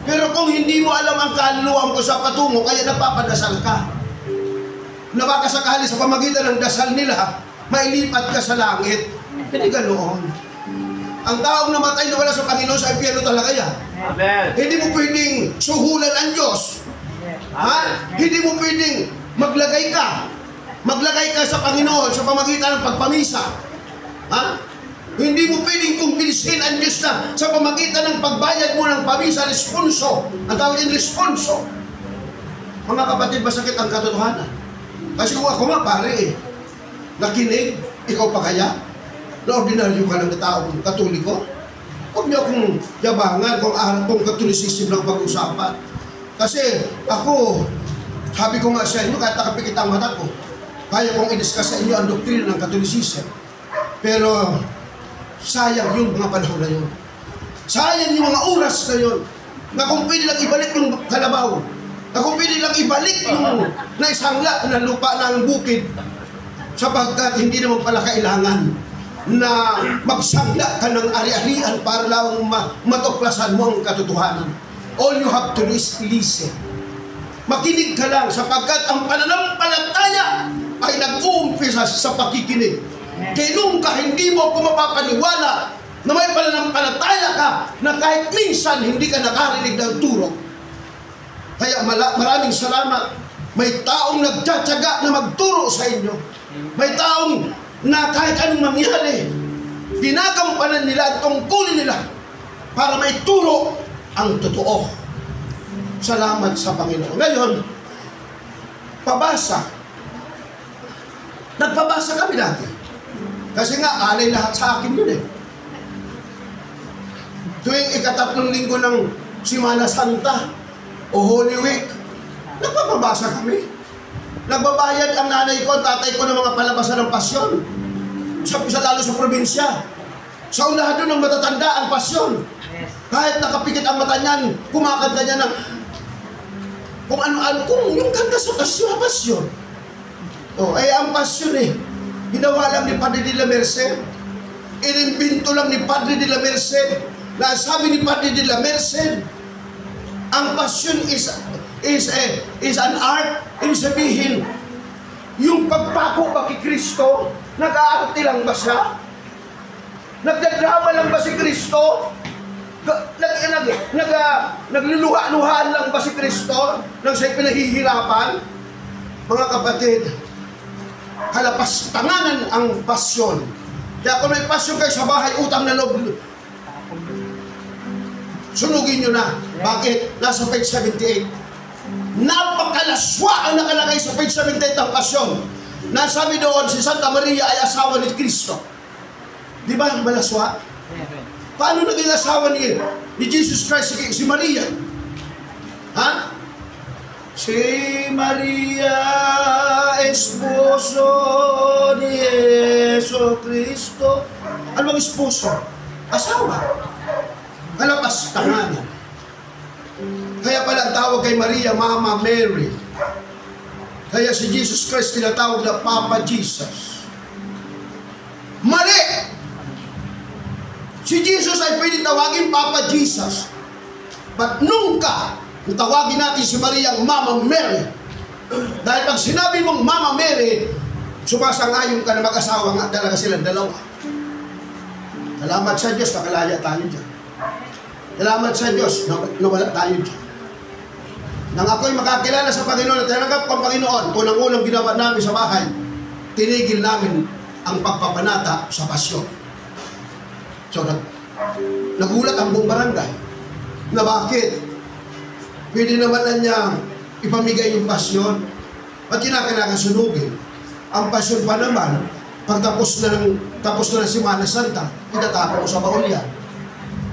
Speaker 2: Pero kung hindi mo alam ang kaluluwa ko sa patungo, kaya napapadasal ka. Na baka sakali sa pamagitan ng dasal nila, mailipat ka sa langit. Hindi ganoon. Ang taong namatay na wala sa Panginoon, sa impyerno talaga yan.
Speaker 3: Amen.
Speaker 2: Hindi mo pwedeng suhulan ang Diyos. Hindi mo pwedeng maglagay ka sa Panginoon sa pamagitan ng pagpamisa. Hindi mo pwedeng kumpilsin ang Diyos na sa pamagitan ng pagbayad mo ng pamisa, responso. Ang tawag din responso. Mga kapatid, masakit ang katotohanan. Kasi kung ako nga pare nakinig, ikaw pa kaya? Na ordinaryo ka lang na taong katoliko? Huwag niyo akong yabangan kung araw kong katolisism lang pag-usapan. Kasi ako, sabi ko nga sa inyo, kahit nakapikit ang mata ko, kaya kong i-discuss sa inyo ang doktrina ng katolisism. Pero sayang yung mga panahon na yun. Sayang yung mga oras na yun. Na kung pwede lang ibalik yung kalabaw. Na kung pwede lang ibalik yung naisangla na lupa ng bukid. Sapagkat hindi naman pala kailangan na magsangla ka ng ari-arian para lang matuklasan mo ang katotohanan. All you have to do is listen. Makinig ka lang sapagkat ang pananampalataya ay nag-uumpisa sa pakikinig. Kaya nung hindi mo ako mapapaniwala na may pananampalataya ka na kahit minsan hindi ka nakarinig ng turo. Kaya maraming salamat. May taong nagtsatsaga na magturo sa inyo. May taong na kahit anong mangyari, ginagampanan nila at tungkulin nila para maituro ang totoo. Salamat sa Panginoon. Ngayon, pabasa. Nagpabasa kami dati. Kasi nga, alay lahat sa akin yun eh. Tuwing ikatatlong linggo ng Semana Santa o Holy Week, nagpapabasa kami. Nagbabayad ang nanay ko, tatay ko ng mga palabasan ng pasyon. Lalo sa probinsya. Sa unahan doon ng matatanda ang pasyon. Kahit nakapikit ang mata niyan, kumakanta niya ng kung ano-ano, kung yung kanta sa pasyon. O, ang pasyon eh. Ginawa lang ni Padre de la Merced. Inimbento lang ni Padre de la Merced. Na sabi ni Padre de la Merced, ang passion is an art. Ibig sabihin, yung pagpako ba kay Kristo, nag-aarte lang ba siya? Nagdadrama lang ba si Kristo? Nagluluha-luhaan lang ba si Kristo nang siya'y pinahihirapan? Mga kapatid, halapas-tanganan ang pasyon. Kaya kung may pasyon kayo sa bahay, utang na loob, sunugin nyo na. Bakit? Nasa page 78. Napakalaswa ang nakalagay sa page 78 ng pasyon. Nasabi doon, si Santa Maria ay asawa ni Kristo. Di ba malaswa? Paano naging asawa ni Jesus Christ si Maria? Ha? Si Maria, esposo ni Yeso Cristo. Ano ang esposo? Asawa. Halapas tanganan. Kaya pala ang tawag kay Maria, Mama Mary. Kaya si Jesus Christ tinatawag na Papa Jesus. Mali! Si Jesus ay pwedeng tawagin Papa Jesus. But nunca kung tawagin natin si Maria ang Mama Mary. Dahil pag sinabi mong Mama Mary, sumasangayon ka na mag-asawa nga talaga silang dalawa. Salamat sa Diyos, nakalaya tayo dyan. Salamat sa Diyos, nawala tayo dyan. Nang ako'y makakilala sa Panginoon at tinanggap ko ang Panginoon, unang-unang ginawa namin sa bahay, tinigil namin ang pagpapanata sa pasyon. So, nagulat ang buong barangay na bakit? Pwede naman na niya ipamigay yung pasyon at kinakailangan sunugin. Ang pasyon pa naman, pag tapos na ng Semana Santa, itatapon mo sa baon yan.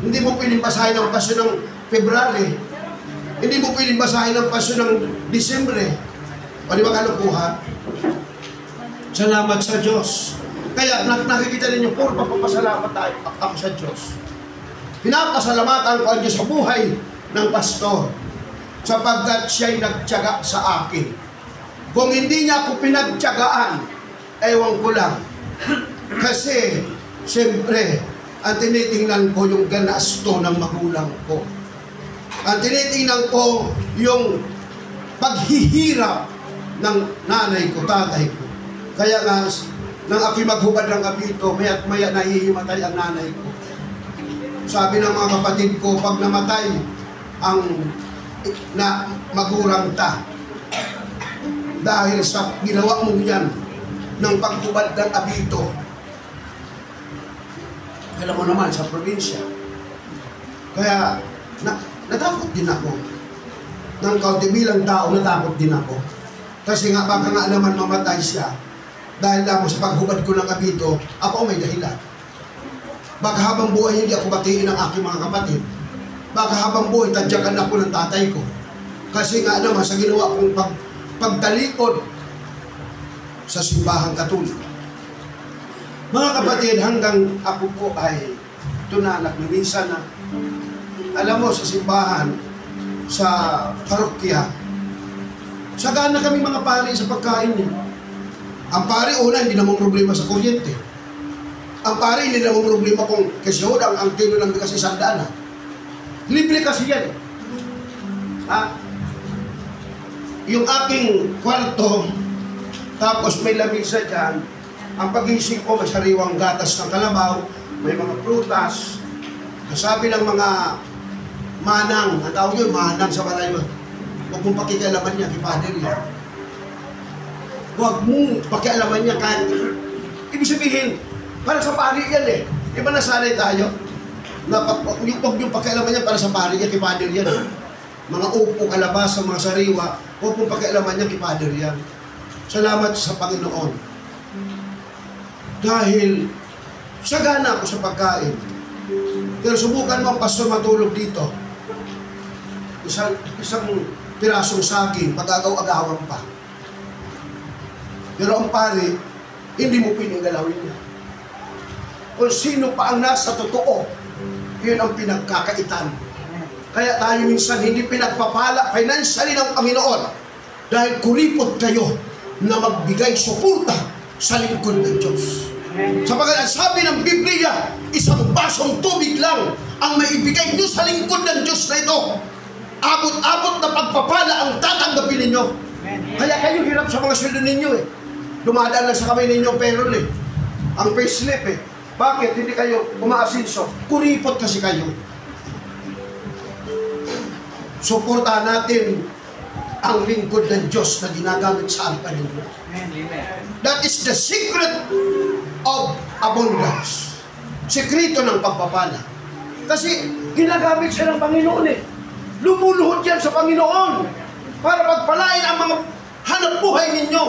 Speaker 2: Hindi mo pwedeng basahin ang pasyon ng February. Hindi mo pwedeng basahin ang pasyon ng Disyembre. O di ba kalukuhan? Salamat sa Diyos. Kaya nakikita ninyo, puro papapasalamat tayo ako sa Diyos. Pinapasalamatan ko ang Diyos sa buhay ng pastor sapagkat siya'y nagtiyaga sa akin. Kung hindi niya ako pinagtiyagaan, ewan ko lang. Kasi, siyempre, ang tinitingnan ko yung ganasto ng magulang ko. Ang tinitingnan ko yung paghihirap ng nanay ko, tatay ko. Kaya nga, nang ako'y maghubad ng kabito, maya't maya nahihimatay ang nanay ko. Sabi ng mga kapatid ko, pag namatay ang magurang ta, dahil sa ginawa mo yan ng paghubad ng kabito. Alam mo naman, sa probinsya. Kaya, natakot din ako. Nang kaunti bilang tao, natakot din ako. Kasi nga, baka nga naman mamatay siya. Dahil lang sa paghubad ko ng kabito, ako may dahilan. Baka habang buhay hindi ako batiin ng aking mga kapatid. Baka habang buhay tadyakan ako ng tatay ko. Kasi nga naman sa ginawa kong pagtalikod sa simbahang Katoliko. Mga kapatid, hanggang ako po ay tunanak na minsan na alam mo sa simbahan, sa parokya, sagana kami mga pari sa pagkain niya. Ang pari, una, hindi namang problema sa kuryente. Ang pari, hindi namang problema kung kasi ang kilo lang kasi sandaan. Libre kasi yan. Yung aking kwarto, tapos may lamisa dyan, ang pag-isip ko, may sariwang gatas ng kalabaw, may mga prutas. Sabi ng mga manang, ang tawag yun, manang sa balay mo, huwag mong pakikialaman niya, kipader niya. Huwag mong pakialaman niya kahit ibig sabihin, para sa pari yan eh. Di ba nasanay tayo? Na huwag yung pakialaman yan para sa pari yan, kay Father yan. Mga upo, kalabasa, mga sariwa, huwag mong pakialaman yan, kay Father yan. Salamat sa Panginoon. Dahil sagana ako sa pagkain. Pero subukan mo ang pastor matulog dito. Isang pirasong saging, pag-agaw-agawan pa. Pero ang pari, hindi mo pinanggalawin niya. Kung sino pa ang nasa totoo, yun ang pinagkakaitan. Kaya tayo minsan hindi pinagpapala financially ng Panginoon dahil kuripot kayo na magbigay suporta sa lingkod ng Diyos. Sapagkat ang sabi ng Biblia, isang basong tubig lang ang maibigay nyo sa lingkod ng Diyos na ito. Abot-abot na pagpapala ang tatanggapin ninyo. Kaya kayo hirap sa mga sweldo ninyo eh. Dumadaan lang sa kamay ninyo payroll eh. Ang payslip eh. Bakit hindi kayo umaasinso? Kuripot kasi kayo. Suportahan natin ang lingkod ng Diyos na ginagamit sa alpa ninyo. That is the secret of abundance. Sekreto ng pagpapala. Kasi ginagamit siya ng Panginoon eh. Lumuluhod yan sa Panginoon para pagpalain ang mga hanap buhay ninyo.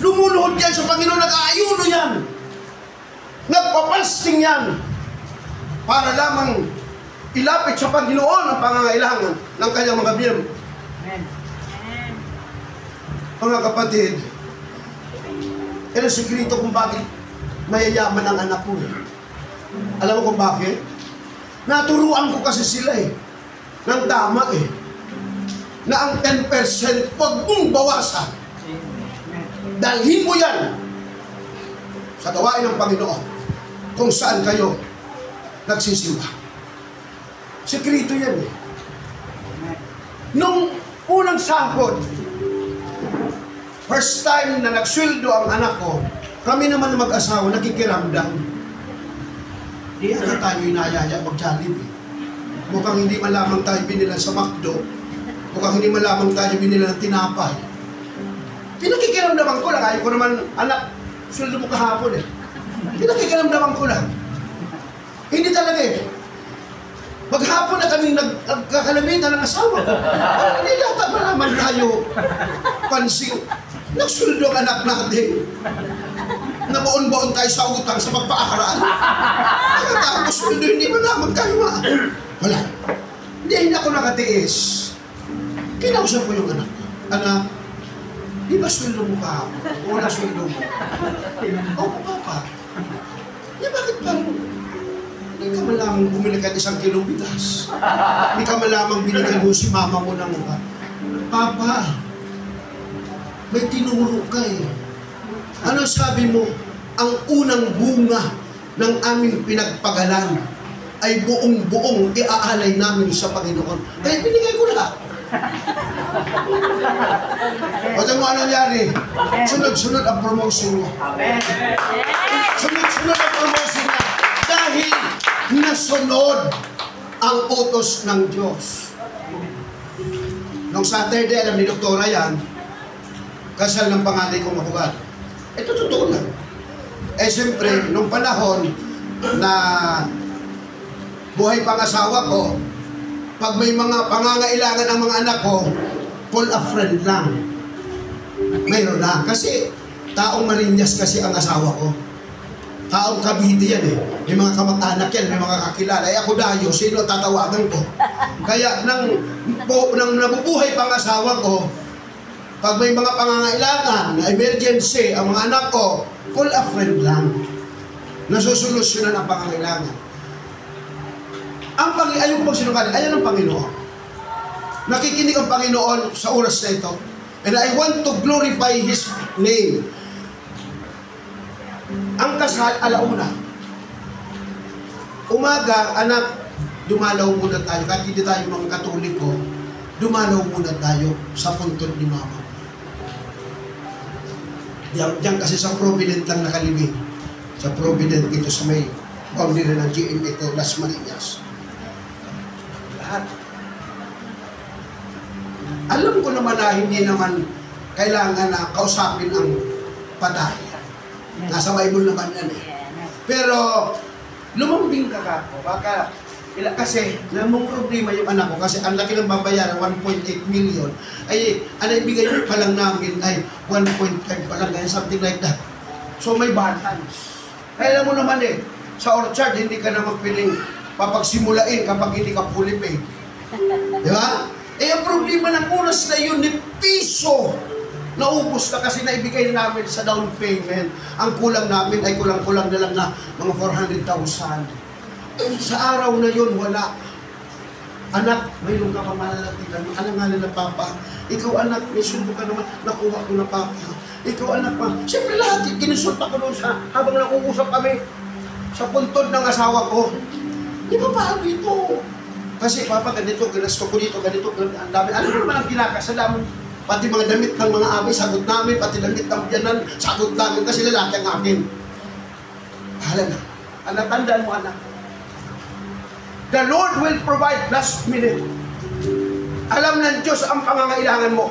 Speaker 2: Lumuluhod yan sa Panginoon, nag-aayuno yan. Nagpapasting yan para lamang ilapit sa Panginoon ang pangangailangan ng kanyang mga biyem. Mga kapatid, yan ang sekreto kung bakit mayayaman ang anak ko. Alam mo kung bakit? Naturuan ko kasi sila eh, ng tama eh, na ang 10% huwag mong bawasan. Dalhin mo yan sa gawain ng Panginoon kung saan kayo nagsisimba. Sekreto yan eh. Nung unang sahod, first time na nagsweldo ang anak ko, kami naman na mag-asawa, nakikiramdam. Di ata tayo inayaya mag-Jollibee. Mukhang hindi malamang tayo binilan sa McDo. Mukhang hindi malamang tayo binilan ng tinapay. Pinakikiramdaman ko lang. Ayaw ko naman, anak, sweldo mo kahapon eh. Pinakikiramdaman ko lang. Hindi talaga eh. Maghapon na kaming nagkakalamitan ng asawa ko. Hindi yata malaman tayo pansin. Nagsuldo ang anak natin. Nabaon-baon tayo sa utang sa pagpaakaraan. Tapos suldo, hindi malaman tayo wala. Hindi ako nakatiis. Kinausap ko yung anak ko. Anak, di ba suldo mo kahapon? Una suldo mo. Opo, papa. Di bakit parang hindi ka malamang bumili ka 1 kilong bigas. Hindi ka malamang binigay mo si mama mo ng Papa, may tinuro ka eh. Ano sabi mo? Ang unang bunga ng aming pinagpagalan ay buong-buong iaalay namin sa Panginoon. Kaya binigay ko lahat. O mo ano nangyari? Sunod-sunod ang promotion mo. Sunod-sunod ang promotion mo. Dahil nasunod ang utos ng Diyos. Nung Saturday, alam ni Doktora yan, kasal ng panganay kong abogado. Ito totoo lang. Eh siyempre, nung panahon na buhay pang-asawa ko, pag may mga pangangailangan ang mga anak ko, call a friend lang. Mayroon na. Kasi taong Marinas kasi ang asawa ko. Taong Cavite yan eh. May mga kamag-anak yan, may mga kakilala. Eh ako dayo, sino tatawagan ko? Kaya nang nabubuhay pang asawa ko, pag may mga pangangailangan, na emergency, ang mga anak ko, call a friend lang. Nasusolusyonan ang pangangailangan. Ayaw ko magsinungaling, ayaw ng Panginoon. Nakikinig ang Panginoon sa oras na ito. And I want to glorify His name. Ang kasal, alauna. Umaga, anak, dumalaw muna tayo. Kahit hindi tayo mga Katoliko, dumalaw muna tayo sa puntod ni Mama. Diyan kasi sa Provident lang nakalibing. Sa Provident ito sa may boundary ng GMA ito, Las Marinas. Lahat. Alam ko naman na hindi naman kailangan na kausapin ang patay. Nasa Bible naman yan eh. Pero, lumambing ka kako. Baka, kasi, namang problema yung anak ko, kasi ang laki ng babayaran, 1.8 million, ay, ang ibigay pa lang namin ay 1.5 pa lang, something like that. So, may balance. Kaya alam mo naman eh, sa orchard, hindi ka naman piling papagsimulain kapag hindi ka fully paid. Di ba? Eh, ang problema ng oras na yun, ni piso, naubos na kasi naibigay namin sa down payment. Ang kulang namin ay kulang-kulang na lang na mga 400,000. Eh, sa araw na yun, wala. Anak, mayroon ka pa malalatigan. Alangalan na papa. Ikaw anak, may sundo ka naman. Nakuha ko na papa. Ikaw anak pa. Siyempre lahat, kinusult ako doon sa, habang nakuusap kami sa puntod ng asawa ko. Di ba paano ito? Kasi papa, ganito, ginasto ko dito, ganito, ang dami. Ano naman ang kinakasala mo? Pati mga damit ng mga amay, sagot namin. Pati damit ng biyanan, sagot namin. Kasi lalaki ang akin. Hala na. Anak, tandaan mo anak. The Lord will provide last minute. Alam ng Diyos ang pangangailangan mo.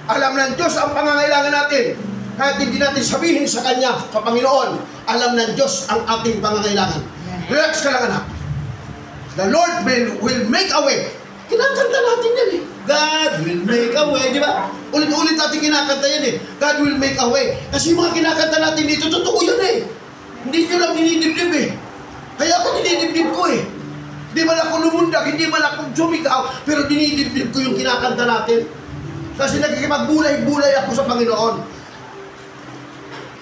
Speaker 2: Alam ng Diyos ang pangangailangan natin. Kahit hindi natin sabihin sa Kanya, sa Panginoon, alam ng Diyos ang ating pangangailangan. Relax ka lang anak. The Lord will make a way. Kinakanta natin yan eh. God will make a way, di ba? Ulit-ulit natin kinakanta yan eh. God will make a way. Kasi yung mga kinakanta natin dito, totoo yun eh. Hindi nyo lang dinidibdib eh. Kaya ako dinidibdib ko eh. Di man ako lumundag, hindi man ako sumigaw, pero dinidibdib ko yung kinakanta natin. Kasi nagkikipagbulay-bulay ako sa Panginoon.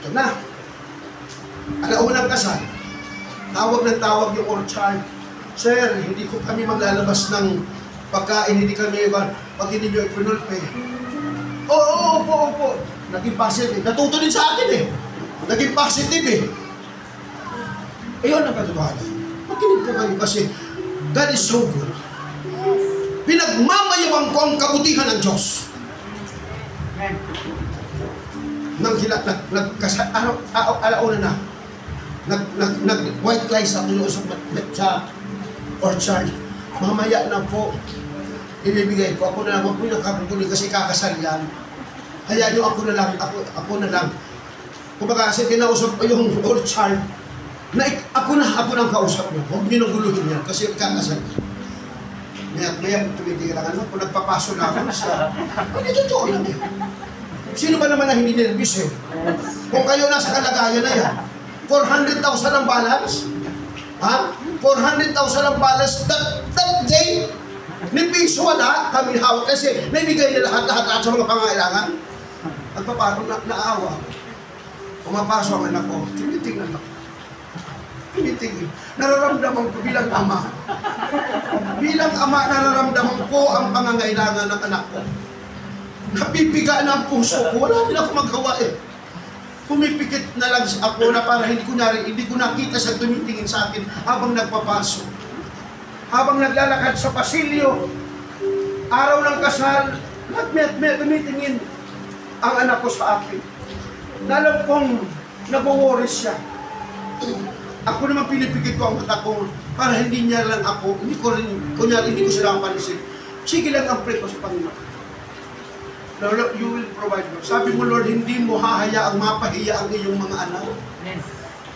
Speaker 2: Ito na. Alaunang kasal. Tawag ng tawag yung orchard. Sir, hindi ko kami maglalabas ng pagkain, hindi kami, pag hindi nyo ipinulpe. Opo. Naging positive. Natuto din sa akin eh. Naging positive eh. Ayun ang katotohanan. Makinig po kayo kasi God is so good. Pinagmamayawang ko ang kabutihan ng Diyos. Nang alauna na, nag-white lies ako yung sa orchard. Mamaya na po, ibibigay ko. Ako na lang, huwag mo yung kakukunin kasi kakasal yan. Kaya yung ako na lang. Kumbaga kasi kinausap ko yung orchard, na ako nang kausap mo. Huwag niyo nang guluhin yan kasi kakasal. Maya tumitigil lang ano, kung nagpapaso na ako sa... Hindi totoo lang yan. Sino ba naman na hindi nervous eh? Kung kayo nasa kalagayan na yan, 400,000 ang balance? Ha? 400,000 ang balance that day? Ni piso wala, kami hawak kasi naibigay na lahat sa mga pangailangan. Nagpaparo na naawa. Pumapasok ang anak ko, tinitingnan ako. Tinitingin. Nararamdaman ko bilang ama. Bilang ama, nararamdaman ko ang pangangailangan ng anak ko. Napipiga na ang puso ko. Wala din ako magawa eh. Pumipikit na lang ako na para hindi ko nakita sa tumitingin sa akin habang nagpapasok. Habang naglalakad sa pasilyo, araw ng kasal, tumitingin ang anak ko sa akin. Nalam kong nag-worry siya. Ako naman pinipikit ko ang mata ko para hindi niya lang ako, hindi ko sila panisin. Sige lang ang pray ko sa Panginoon. Lord, you will provide. Sabi mo, Lord, hindi mo hahayaang mapahiya ang iyong mga anak. Yes.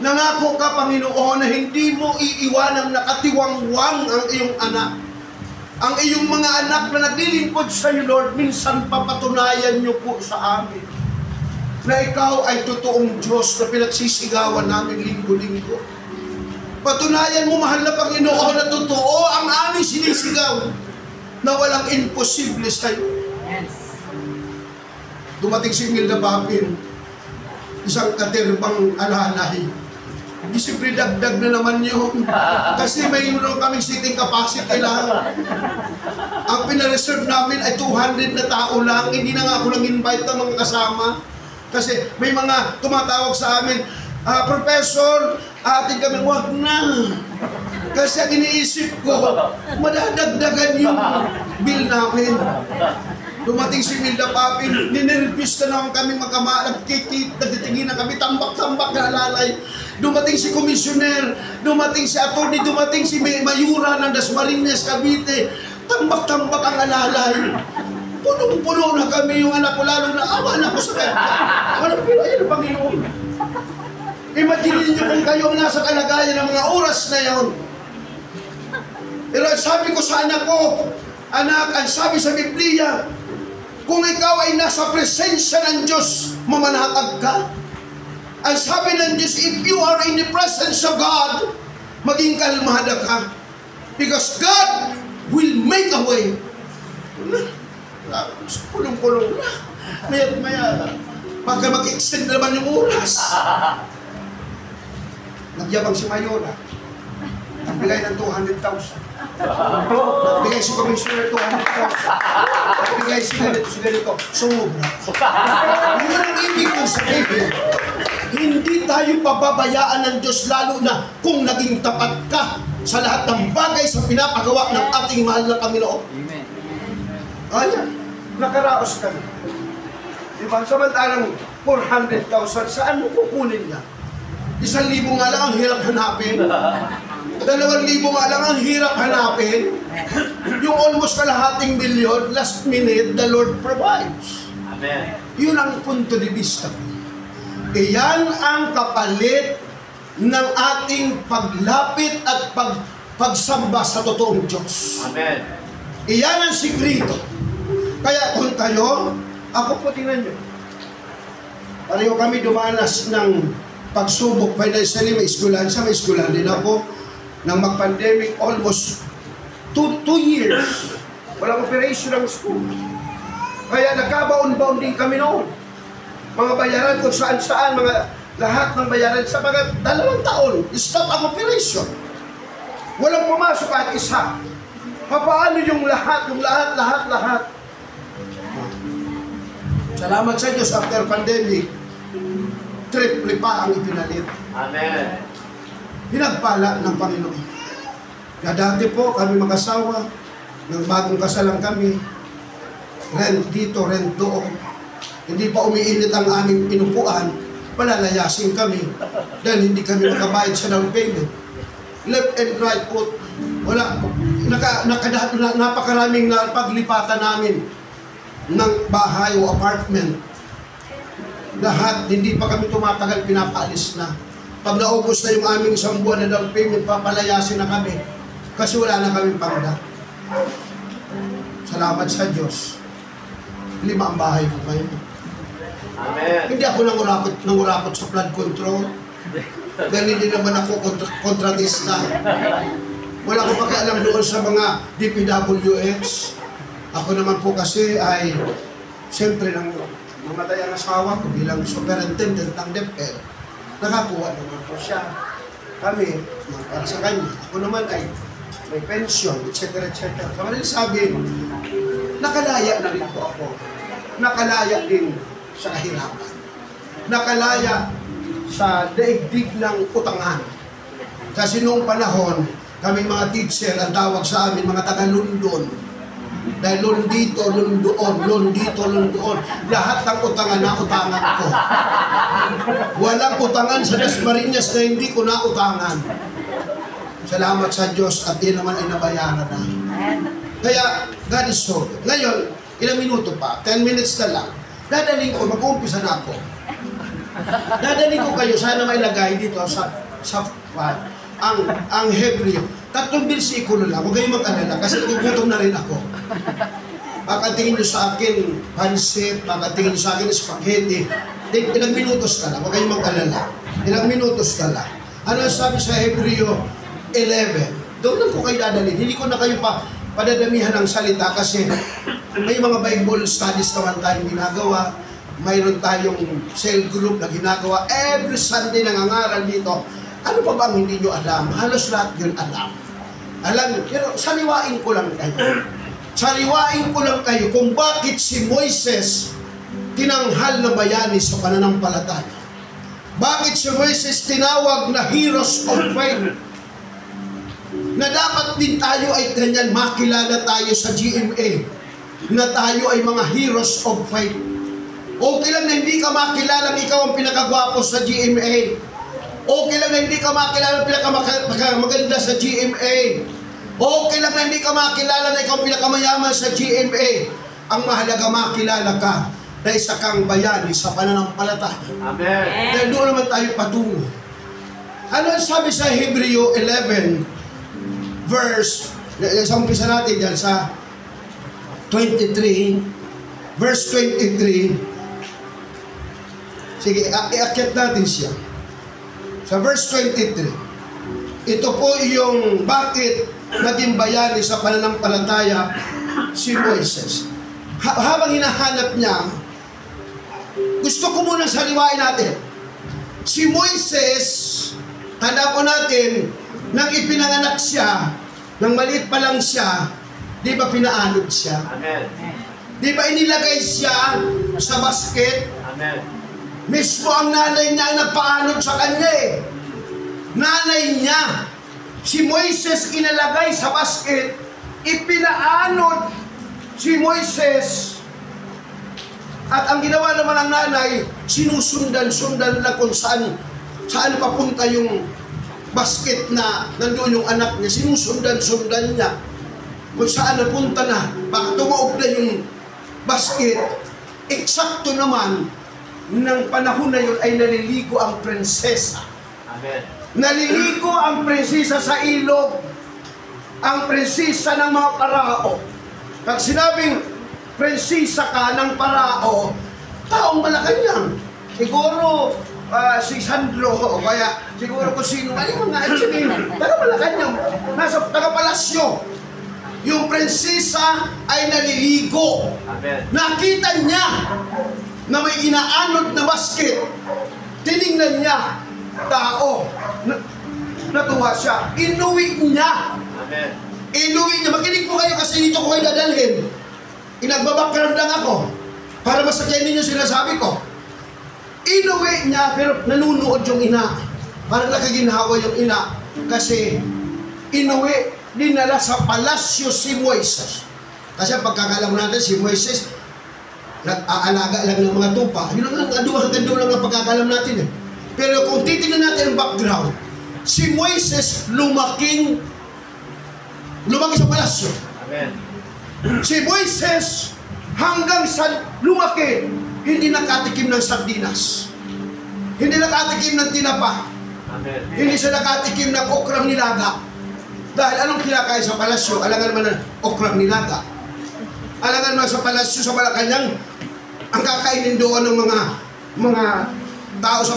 Speaker 2: Nangako ka, Panginoon, na hindi mo iiwanang nakatiwangwang ang iyong anak. Ang iyong mga anak na naglilingkod sa iyo, Lord, minsan papatunayan niyo po sa amin na ikaw ay totoong Diyos na pinagsisigawan namin linggo-linggo. Patunayan mo, mahal na Panginoon, na totoo ang aming sinisigaw na walang imposible sa iyo. Yes. Dumating si Imelda Papin, isang katerbang alalay. Siyempre dagdag na naman yun. Kasi mayroon kaming seating capacity lang. Ang pinareserve namin ay 200 na tao lang. Hindi na nga ako nang-invite ng mga kasama. Kasi may mga tumatawag sa amin, Professor, atin kami, wag na. Kasi ang iniisip ko, madadagdagan yung bill namin. Dumating si Imelda Papin, ninervous na naman kami magkama, nagtitingin na kami, tambak-tambak na alalay. Dumating si Commissioner, dumating si Atty., dumating si Mayura ng Dasmariñas, Cavite, tambak-tambak ang alalay. Punong-puno na kami yung anak ko, lalo na awa na ko sa kanya. Walang pero ayun ang Panginoon. Imagine niyo kung kayo nasa kalagayan ng mga oras na yon. Pero sabi ko sa anak ko, anak, ang sabi sa Biblia, kung ikaw ay nasa presensya ng Diyos, mamanatag ka. Ang sabi ng Diyos, if you are in the presence of God, maging kalmada ka. Because God will make a way. Kulong-kulong na. Maya-maya. Baka mag-extend naman yung oras. Nagyabang si Mayora. Nagbigay ng 200,000. Nagbigay si Commissioner 200,000. Nagbigay si ganito. Sobra. Yun ang ibig kong sabihin. Hindi tayo pababayaan ng Diyos, lalo na kung naging tapat ka sa lahat ng bagay sa pinapagawa ng ating mahal na Panginoon.
Speaker 3: Amen.
Speaker 2: Ayan, nakaraos ka na. Diba? Samantalang 400,000, saan mo kukunin niya? 1,000 nga lang ang hirap hanapin. 2,000 nga lang ang hirap hanapin. Yung almost kalahating milyon, last minute, the Lord provides.
Speaker 3: Amen.
Speaker 2: Yun ang punto de vista. Iyan ang kapalit ng ating paglapit at pagsamba sa totoong Diyos.
Speaker 3: Amen.
Speaker 2: Iyan ang sikrito. Kaya kung kayo, ako po tingnan nyo. Pareho kami dumanas ng pagsubok financially, may eskwelahan siya, may eskwelahan din ako. Nang mag-pandemic, almost 2 years. Walang operation ng school. Kaya nagkabaon-baon din kami noon. Mga bayaran kung saan-saan, mga lahat ng bayaran sa mga 2 taon, stop ang operation. Walang pumasok at isa. Paano yung lahat? Salamat sa Diyos, after pandemic, triple pa ang ipinalit.
Speaker 3: Amen.
Speaker 2: Pinagpala ng Panginoon. Kaya dati po, kami mag-asawa, nang bagong kasalan kami, rent dito, rent doon. Hindi pa umiinit ang aming inupuan, palalayasin kami dahil hindi kami makabayad sa down payment. Left and right po, wala, napakaraming paglipatan namin ng bahay o apartment. Lahat, hindi pa kami tumatagal, pinapaalis na. Pag naubos na yung aming 1 buwan na down payment, papalayasin na kami kasi wala na kaming pangda. Salamat sa Diyos. 5 ang bahay ko kayo.
Speaker 3: Amen.
Speaker 2: Hindi ako nangurakot sa flood control. Dahil hindi naman ako kontratista. Wala ko pakialam doon sa mga DPWH. Ako naman po kasi ay, siyempre, nang mamatay ang asawa ko bilang superintendent ng DepEd, nakakuha naman po siya. Kami, para sa kanya. Ako naman ay may pension, etc. Kaya sabi, nakalaya na rin po ako. Nakalaya din sa kahirapan. Nakalaya sa daigdig ng utangan. Kasi noong panahon, kami mga teacher, ang tawag sa amin, mga taga-London. Dahil loan dito, loan doon, loan dito, loan doon. Lahat ng utangan na utangan ko. Walang utangan sa Dasmariñas na hindi ko na utangan. Salamat sa Diyos at yun naman ay nabayaran na. Kaya, God is so good. Ngayon, ilang minuto pa, 10 minutes na lang. Dadaling ko, mag-uumpisa na ako. Dadaling ko kayo, sana may lagay dito sa ang Hebreo. 3 bersikulo lang, huwag kayong mag-alala kasi nagugutom na rin ako. Baka tingin nyo sa akin pancit, baka tingin nyo sa akin spaghetti. Ilang minutos na lang, huwag kayong mag-alala. Ilang minutos na lang. Ano sabi sa Hebreo 11? Doon lang po kayo dadalhin. Hindi ko na kayo padadamihan ng salita kasi may mga Bible studies naman tayong ginagawa. Mayroon tayong cell group na ginagawa. Every Sunday nangangaral dito. Ano pa bang hindi nyo alam? Halos lahat yun alam. Alam nyo, pero saliwain ko lang kayo. Saliwain ko lang kayo kung bakit si Moises tinanghal na bayani sa pananampalataya. Bakit si Moises tinawag na heroes of faith? Na dapat din tayo ay ganyan, makilala tayo sa GMA. Na tayo ay mga heroes of faith. Okay lang na hindi ka makilala ikaw ang pinakagwapo sa GMA. Okay lang na hindi ka makilala pinakamaganda sa GMA. Okay lang na hindi ka makilala na ikaw ang pinakamayaman sa GMA. Ang mahalaga makilala ka na isa kang bayani sa pananampalataya.
Speaker 3: Amen.
Speaker 2: Dahil doon naman tayo patungo. Ano ang sabi sa Hebreo 11, verse, sa umpisa natin dyan sa 23, verse 23. Sige, iakyat natin siya. Sa verse 23, ito po yung bakit naging bayani sa pananampalataya si Moises. Habang hinahanap niya, gusto ko muna saliwain natin. Si Moises, tanda po natin, nang ipinanganak siya, nang maliit pa lang siya, di ba pinaanod siya?
Speaker 3: Amen.
Speaker 2: Di ba inilagay siya sa basket?
Speaker 3: Amen.
Speaker 2: Mismo ang nanay niya ang nagpaanod sa kanya eh. Nanay niya. Si Moises inalagay sa basket, ipinaanod si Moises. At ang ginawa naman ng nanay, sinusundan-sundan na kung saan papunta yung basket na nandun yung anak niya. Sinusundan-sundan niya kung saan napunta na. Baka tumaob na yung basket. Eksakto naman, ng panahon na yun ay naliligo ang prinsesa.
Speaker 3: Amen.
Speaker 2: Naliligo ang prinsesa sa ilog. Ang prinsesa ng mga parao. Pag sinabing prinsesa ka ng parao, taong Malacanang. Siguro si Sandro o kaya siguro kung sino. Ano mga actually, taga Malacanang. Nasa taga palasyo. Yung prinsesa ay naliligo.
Speaker 3: Amen.
Speaker 2: Nakita niya na may inaanod na basket. Tiningnan niya, tao. Natuwa siya. Inuwi niya.
Speaker 3: Amen.
Speaker 2: Inuwi niya. Makinig po kayo kasi dito ko kayo dadalhin. Inagbabakground lang ako para masakyan ninyo sinasabi ko. Inuwi niya pero nanunood yung ina. Parang nakaginhawa yung ina. Kasi inuwi, dinala sa palasyo si Moises. Kasi pagkakalam natin si Moises, nag-aalaga lang ng mga tupa. Yun ang hanggang doon ang pagkakalam natin eh. Pero kung titignan natin ang background, si Moises lumaki sa palasyo.
Speaker 3: Amen.
Speaker 2: Si Moises hanggang sa lumaki, hindi nakatikim ng sardinas. Hindi nakatikim ng tinapa.
Speaker 3: Amen.
Speaker 2: Hindi siya nakatikim ng okrang nilaga. Dahil anong kinakain sa palasyo? Alangan naman ng okrang nilaga. Alangan naman sa palasyo sa Malacanang, ang kakainin doon ng mga tao sa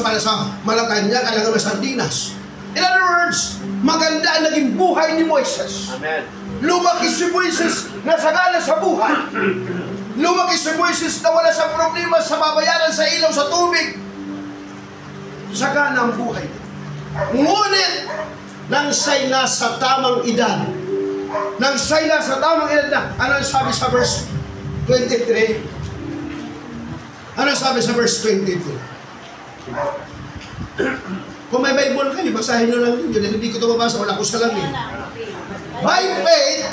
Speaker 2: Malacanang, alangan naman sardinas. In other words, maganda ang naging buhay ni Moises.
Speaker 3: Amen.
Speaker 2: Lumaki si Moises na sagana sa buhay. Lumaki si Moises na wala sa problema sa babayaran sa ilaw sa tubig. Sagana ang buhay. Ngunit, nang siya'y nasa tamang edad, nang siya'y nasa tamang edad na, ano sabi sa verse 23? Ano sabi sa verse 23? Kung may Bible kayo, basahin nyo lang yun. Hindi ko ito mabasa, wala ko sa langit. By faith,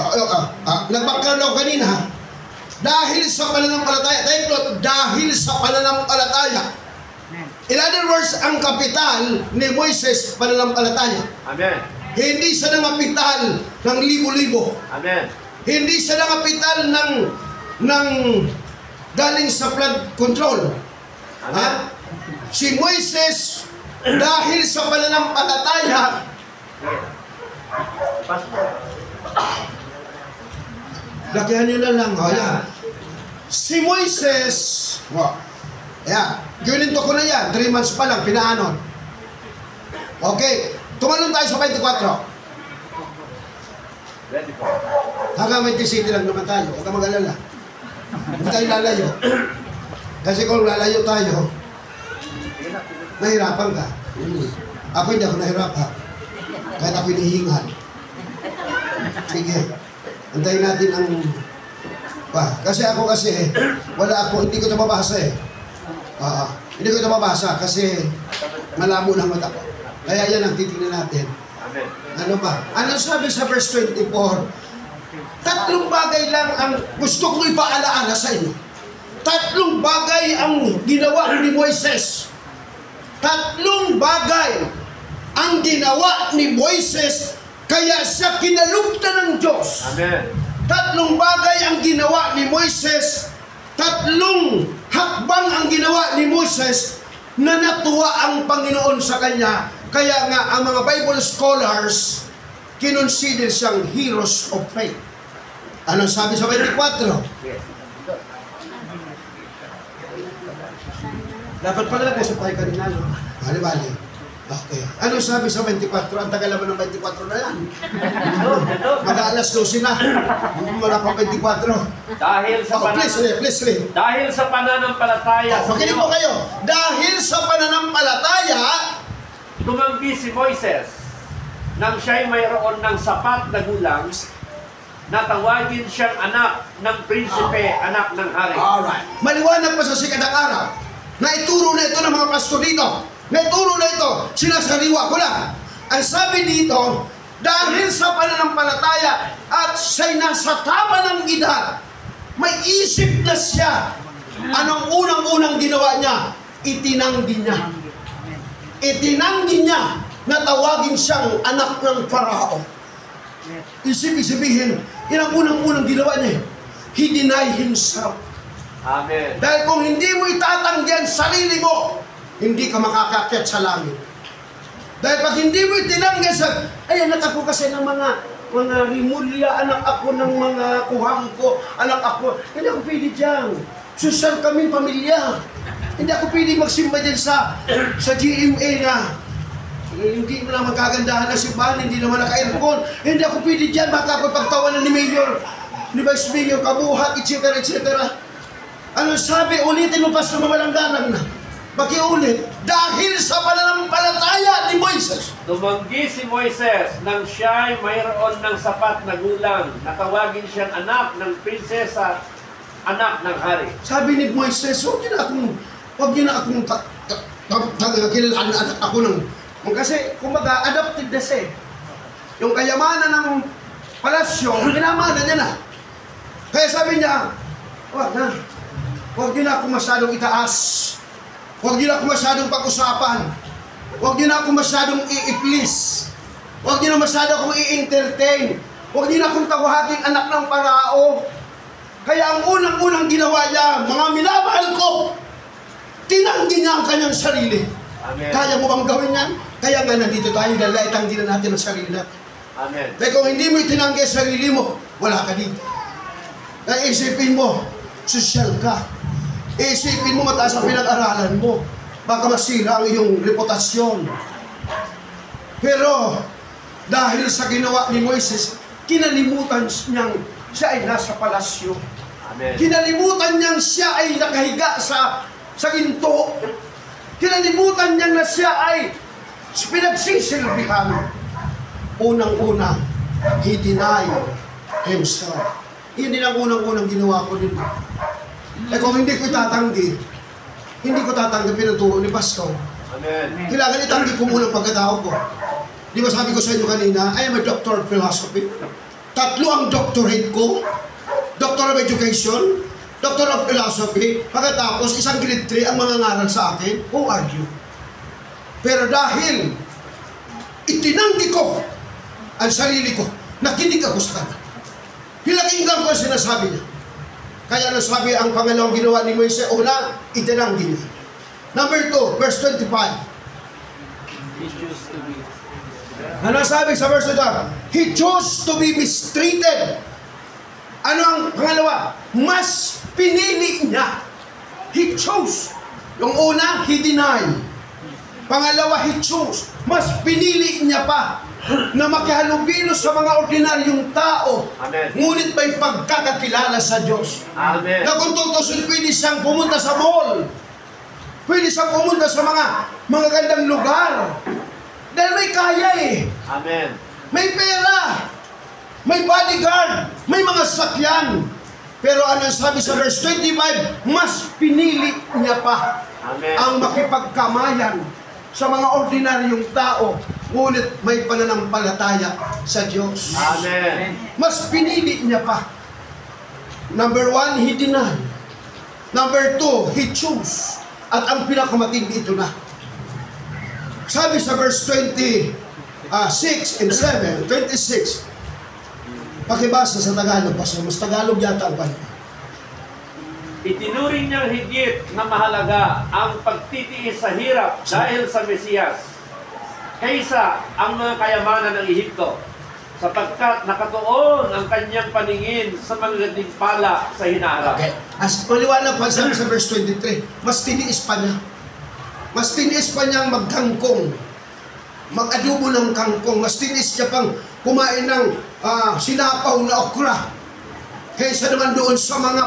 Speaker 2: nagbakran ako kanina, dahil sa pananampalataya, take note, dahil sa pananampalataya. In other words, ang kapital ni Moises, pananampalataya.
Speaker 3: Amen.
Speaker 2: Hindi siya nangapital ng libo-libo.
Speaker 3: Amen.
Speaker 2: Hindi siya nangapital ng galing sa flood control.
Speaker 3: Amen.
Speaker 2: Si Moises, dahil sa pananampalataya, lakihan nyo na lang. Yan. Si Moises, gininto ko na yan. 3 months pa lang, pinaanon. Okay. Tumalon tayo sa 24.
Speaker 3: Ready po.
Speaker 2: Hanggang 27 lang naman tayo. Huwag ka mag-alala. Hindi tayo lalayo. Kasi kung lalayo tayo, nahirapan ka. Ako hindi ako nahirapan. Kahit ako hinihingal. Sige. Antayin natin ang... Kasi wala ako, hindi ko ito mabasa eh. Hindi ko ito mabasa kasi malabo ng mata ko. Kaya yan ang titignan natin.
Speaker 3: Amen.
Speaker 2: Ano ba? Ano sabi sa verse 24? Tatlong bagay lang ang gusto kong ipaalaala sa inyo. Tatlong bagay ang ginawa ni Moises. Tatlong bagay ang ginawa ni Moises kaya siya kinalugtan ng Diyos.
Speaker 3: Amen.
Speaker 2: Tatlong bagay ang ginawa ni Moises. Tatlong hakbang ang ginawa ni Moises na natuwa ang Panginoon sa kanya. Kaya nga, ang mga Bible scholars, kinonsider siyang heroes of faith. Ano sabi sa 24? Dapat pala nag-usap tayo kanina, no? Bali. Okay. Ano sabi sa 24? Ang tagal naman ng 24 na yan. Mag-aalas 12 na. Wala pa 24.
Speaker 3: Dahil sa
Speaker 2: Please read.
Speaker 3: Dahil sa pananampalataya sa
Speaker 2: Makinig po kayo. Dahil sa pananampalataya,
Speaker 3: tumanggi si Moises nang siya'y mayroon ng sapat na gulang na tawagin siyang anak ng prinsipe, anak ng hari.
Speaker 2: alright. Maliwanag pa sa sikat ng araw na ituro na ito ng mga pastor dito. Naituro na ito, sinasariwa ko lang. Ang sabi dito, dahil sa pananampalataya at siya'y nasa tama ng edad, may isip na siya. Anong unang-unang ginawa niya? Itinanggi niya. Itinanggi niya na tawagin siyang anak ng Parao. Isip-isibihin, yun ang unang-unang ginawa niya. He denied himself.
Speaker 3: Amen.
Speaker 2: Dahil kung hindi mo itatanggi ang sarili mo, hindi ka makakakyat sa langit. Dahil pag hindi mo itinanggi sa, ay anak ako kasi ng mga rimulya, anak ako ng mga kuhang ko, anak ako, hindi ako pwede dyan. Social kami, pamilya. Hindi ako pwede magsimba dyan sa GMA na hindi mo na magkagandahan na simbahan, hindi naman naka-aircon. Hindi ako pwede dyan, baka ako pagtawanan ni Mayor, ni Vice Mayor, kabuhat, etc. Ano sabi, ulitin mo pa sa mawalang galang na. Pakiulit, dahil sa pananampalataya ni Moises.
Speaker 3: Tumanggi si Moises nang siya'y mayroon ng sapat na gulang na tawagin siyang anak ng prinsesa, anak ng hari.
Speaker 2: Sabi ni Moises, huwag niyo na akong kilalaan anak ako ng... Kasi, kumbaga, adopted na siya. Yung kayamanan ng palasyo, pinamana niya na. Kaya sabi niya, huwag niyo na akong masyadong itaas. Huwag niyo na ako masyadong pag-usapan. Huwag niyo na ako masyadong i-please. Huwag niyo na masyadong akong i-entertain. Huwag niyo na akong tawahating anak ng Parao. Kaya ang unang-unang ginawa niya, mga minamahal ko, tinanggi niya ang kanyang sarili.
Speaker 3: Amen.
Speaker 2: Kaya mo bang gawin yan? Kaya nga nandito tayo dahil itanggi na natin ang sarili natin.
Speaker 3: Amen.
Speaker 2: Kaya kung hindi mo itinanggi ang sarili mo, wala ka dito. Kaya isipin mo, sosyal ka. Isipin mo mataas ang pinag-aralan mo. Baka masira ang iyong reputasyon. Pero, dahil sa ginawa ni Moises, kinalimutan niyang siya ay nasa palasyo.
Speaker 3: Amen.
Speaker 2: Kinalimutan niyang siya ay nakahiga sa ginto. Kinalimutan niyang na siya ay pinagsisilbihan. Unang-una, he denied himself. Yun din ang unang-unang ginawa ko din. Kung hindi ko itatanggi, hindi ko tatanggapin ang turo ni Pastor.
Speaker 3: Amen.
Speaker 2: Kailangan itanggi ko muna pagkatao ko. Di ba sabi ko sa inyo kanina, I am a doctor of philosophy. 3 ang doctorate ko. Doctor of Education, Doctor of Philosophy. Pagkatapos, isang grade 3 ang mga ngaral sa akin. Who are you? Pero dahil itinanggi ko ang sarili ko, nakinig ako sa kanya. Pinakinggan ko ang sinasabi niya. Kaya nasabi ang pangalawang ginawa ni Moises, una, itinanggi niya. Number 2, verse 25. Ano sabi sa verse 2? He chose to be mistreated. Ano ang pangalawa? Mas pinili niya. He chose. Yung una, he denied. Pangalawa, he chose. Mas pinili niya pa na makihalubilo sa mga ordinaryong tao.
Speaker 3: Amen.
Speaker 2: Ngunit may pagkakakilala sa Diyos.
Speaker 3: Amen.
Speaker 2: Na kung tutusin, pwede siyang pumunta sa mall. Pwede siyang pumunta sa mga gandang lugar. Dahil may kaya eh.
Speaker 3: Amen.
Speaker 2: May pera. May bodyguard. May mga sakyan. Pero ano sabi sa verse 25, mas pinili niya pa
Speaker 3: Amen.
Speaker 2: ang makipagkamayan sa mga ordinaryong tao, ngunit may pananampalataya sa Diyos.
Speaker 3: Amen.
Speaker 2: Mas pinili niya pa. Number 1, he denied. Number 2, he chose. At ang pinakamatindi ito na. Sabi sa verse 26 and 7, 26. Pakibasa sa Tagalog, Pastor. Mas Tagalog yata ang panahon.
Speaker 3: Itinuring niyang higit na mahalaga ang pagtitiis sa hirap dahil sa Mesiyas. kaysa ang mga kayamanan ng Ehipto, sapagkat nakatuon ang kanyang paningin sa magaganding pala sa hinaharap.
Speaker 2: Okay. As maliwanag pa sa verse 23, mas tiniis pa niya. Mas tiniis pa niyang magkangkong, mag-adobo ng kangkong. Mas tiniis niya pang kumain ng sinapaw na okra. Kaysa naman doon sa mga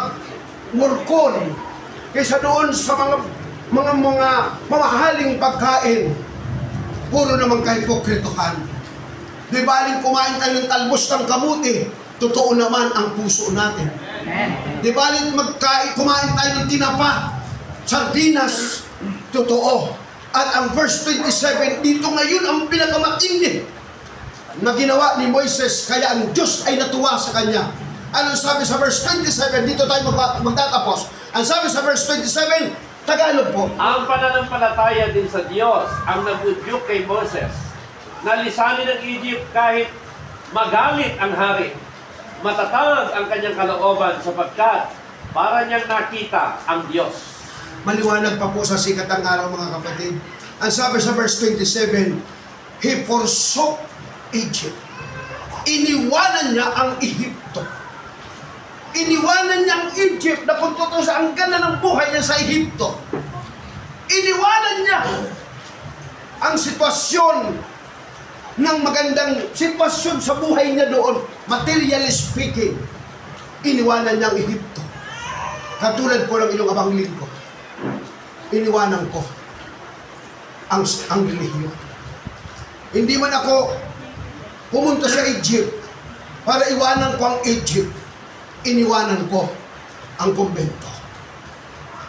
Speaker 2: murkon. Kaysa doon sa mga mamahaling pagkain. Puro naman kahipokritohan. Di baling kumain tayo ng talbos ng kamuti, totoo naman ang puso natin. Di baling kumain tayo ng tinapa, sardinas, totoo. At ang verse 27, dito ngayon ang pinakamatindi na ginawa ni Moises, kaya ang Diyos ay natuwa sa kanya. Anong sabi sa verse 27? Dito tayo magtatapos. Ang sabi sa verse 27, Tagalog po.
Speaker 3: Ang pananampalataya din sa Diyos ang nag-udyok kay Moses na lisanin ng Egypt kahit magalit ang hari. Matatag ang kanyang kalooban sapagkat para niyang nakita ang Diyos.
Speaker 2: Maliwanag pa po sa sikat ng araw, mga kapatid. Ang sabi sa verse 27, He forsook Egypt. Iniwanan niya ang Ehipto. Iniwanan niya ang Egypt na kung totoo sa ang ganda ng buhay niya sa Ehipto. Iniwanan niya ang sitwasyon ng magandang sitwasyon sa buhay niya doon, materially speaking. Iniwanan niya ang Ehipto. Katulad po ng inyong abanglin ko. Iniwanan ko ang relihiyon. Hindi man ako pumunta sa Egypt para iwanan ko ang Egypt. Iniwanan ko ang kumbento.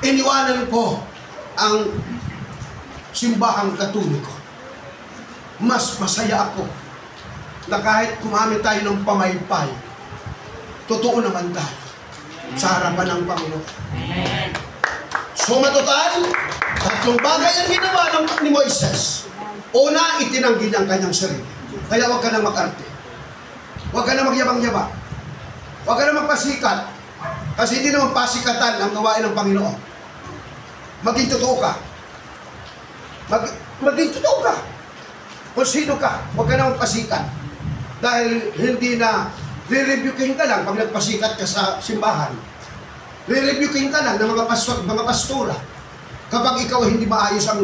Speaker 2: Iniwanan ko ang simbahang katoliko. Mas masaya ako na kahit kumamit tayo ng pamaypay, totoo naman tayo sa harapan ng Panginoon. So matotal, tatlong bagay ang ginawa ni Moises. Una, itinanggi niya ang kanyang sarili. Kaya huwag ka na mag-arte. Huwag ka na magyabang-yabang. Huwag ka na magpasikat. Kasi hindi naman pasikatan ang gawain ng Panginoon. Maging totoo ka. Maging totoo ka. Kung sino ka, huwag ka na magpasikat. Dahil hindi na re-rebuking ka lang pag nagpasikat ka sa simbahan. Re-rebuking ka lang ng mga pastora kapag ikaw hindi maayos ang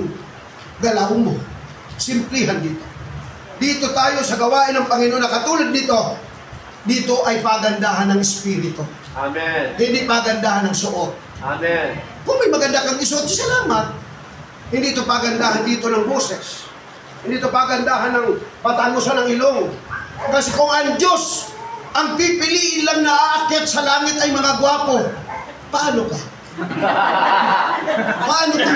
Speaker 2: galaw mo. Simplihan dito. Dito tayo sa gawain ng Panginoon na katulad dito, dito ay pagandahan ng Espiritu.
Speaker 3: Amen.
Speaker 2: Hindi pagandahan ng suot.
Speaker 3: Amen.
Speaker 2: Kung may maganda kang isuot, salamat. Hindi ito pagandahan dito ng boses. Hindi ito pagandahan ng patangusan ng ilong. Kasi kung ang Diyos ang pipiliin lang na aakyat sa langit ay mga gwapo, paano ka? Paano ka?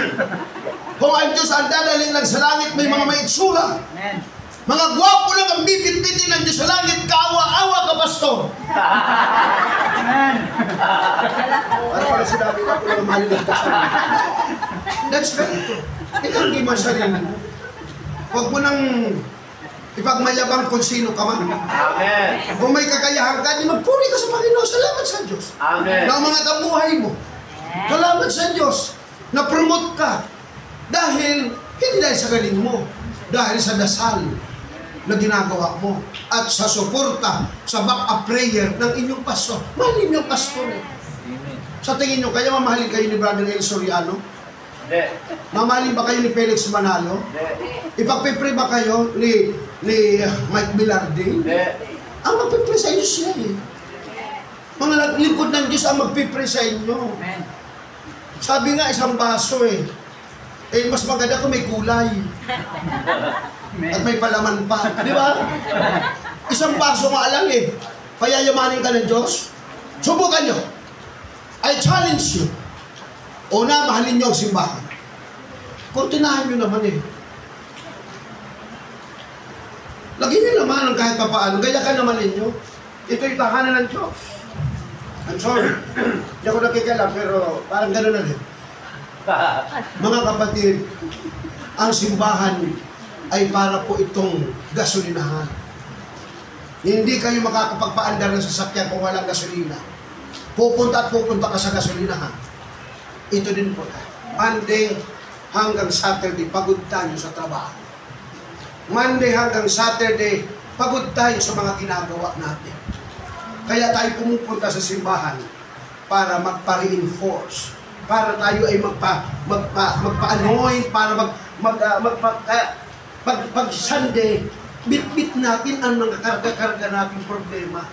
Speaker 2: Kung ang Diyos ang dadalhin lang sa langit, may mga maitsura. Mga gwapo lang ang bibit-bitin ng Diyos sa langit, kaawa-awa ka, pastor. Para pala sinabi ko lang mahalin ng pastor. That's very true. Ikaw hindi man sarili mo. Huwag mo nang ipagmayabang kung sino ka man.
Speaker 3: Amen.
Speaker 2: Kung may kakayahan ka, magpuri ka sa Panginoon. Salamat sa Diyos.
Speaker 3: Amen.
Speaker 2: Na umangat ang buhay mo. Salamat sa Diyos. Na-promote ka. Dahil, hindi dahil sa galing mo. Dahil sa dasal na ginagawa mo. At sa suporta, sa back-up prayer ng inyong pastor. Mahalin yung pastor. Sa tingin nyo, kaya mamahalin kayo ni Brother El Soriano?
Speaker 3: Hindi.
Speaker 2: Mamahalin ba kayo ni Felix Manalo?
Speaker 3: Hindi.
Speaker 2: Ipagpipre ba kayo ni Mike Bilarding?
Speaker 3: Hindi.
Speaker 2: Ang magpipre sa inyo siya eh. Mga lingkod ng Diyos ang magpipre sa inyo. Sabi nga, isang baso eh. Eh, mas maganda kung may kulay. At may palaman pa. Di ba? Isang baso nga lang eh. Payayamanin ka ng Diyos. Subukan nyo. I challenge you. Una, mahalin nyo ang simbahan. Kurtinahan nyo naman eh. Lagyan nyo naman ang kahit papaano. Gaya ka naman ninyo. Ito'y tahanan ng Diyos. I'm sorry. Hindi ako nakikialam, pero parang gano'n na rin. Mga kapatid, ang simbahan ay para po itong gasolinahan. Hindi kayo makakapagpaandar ng sasakyan kung walang gasolina. Pupunta at pupunta ka sa gasolinahan. Ito din po. Monday hanggang Saturday, pagod tayo sa trabaho. Monday hanggang Saturday, pagod tayo sa mga ginagawa natin. Kaya tayo pumupunta sa simbahan para magpa-reinforce, para tayo ay magpa-anoint, para pag Sunday, bit-bit natin ang mga karga-karga nating problema.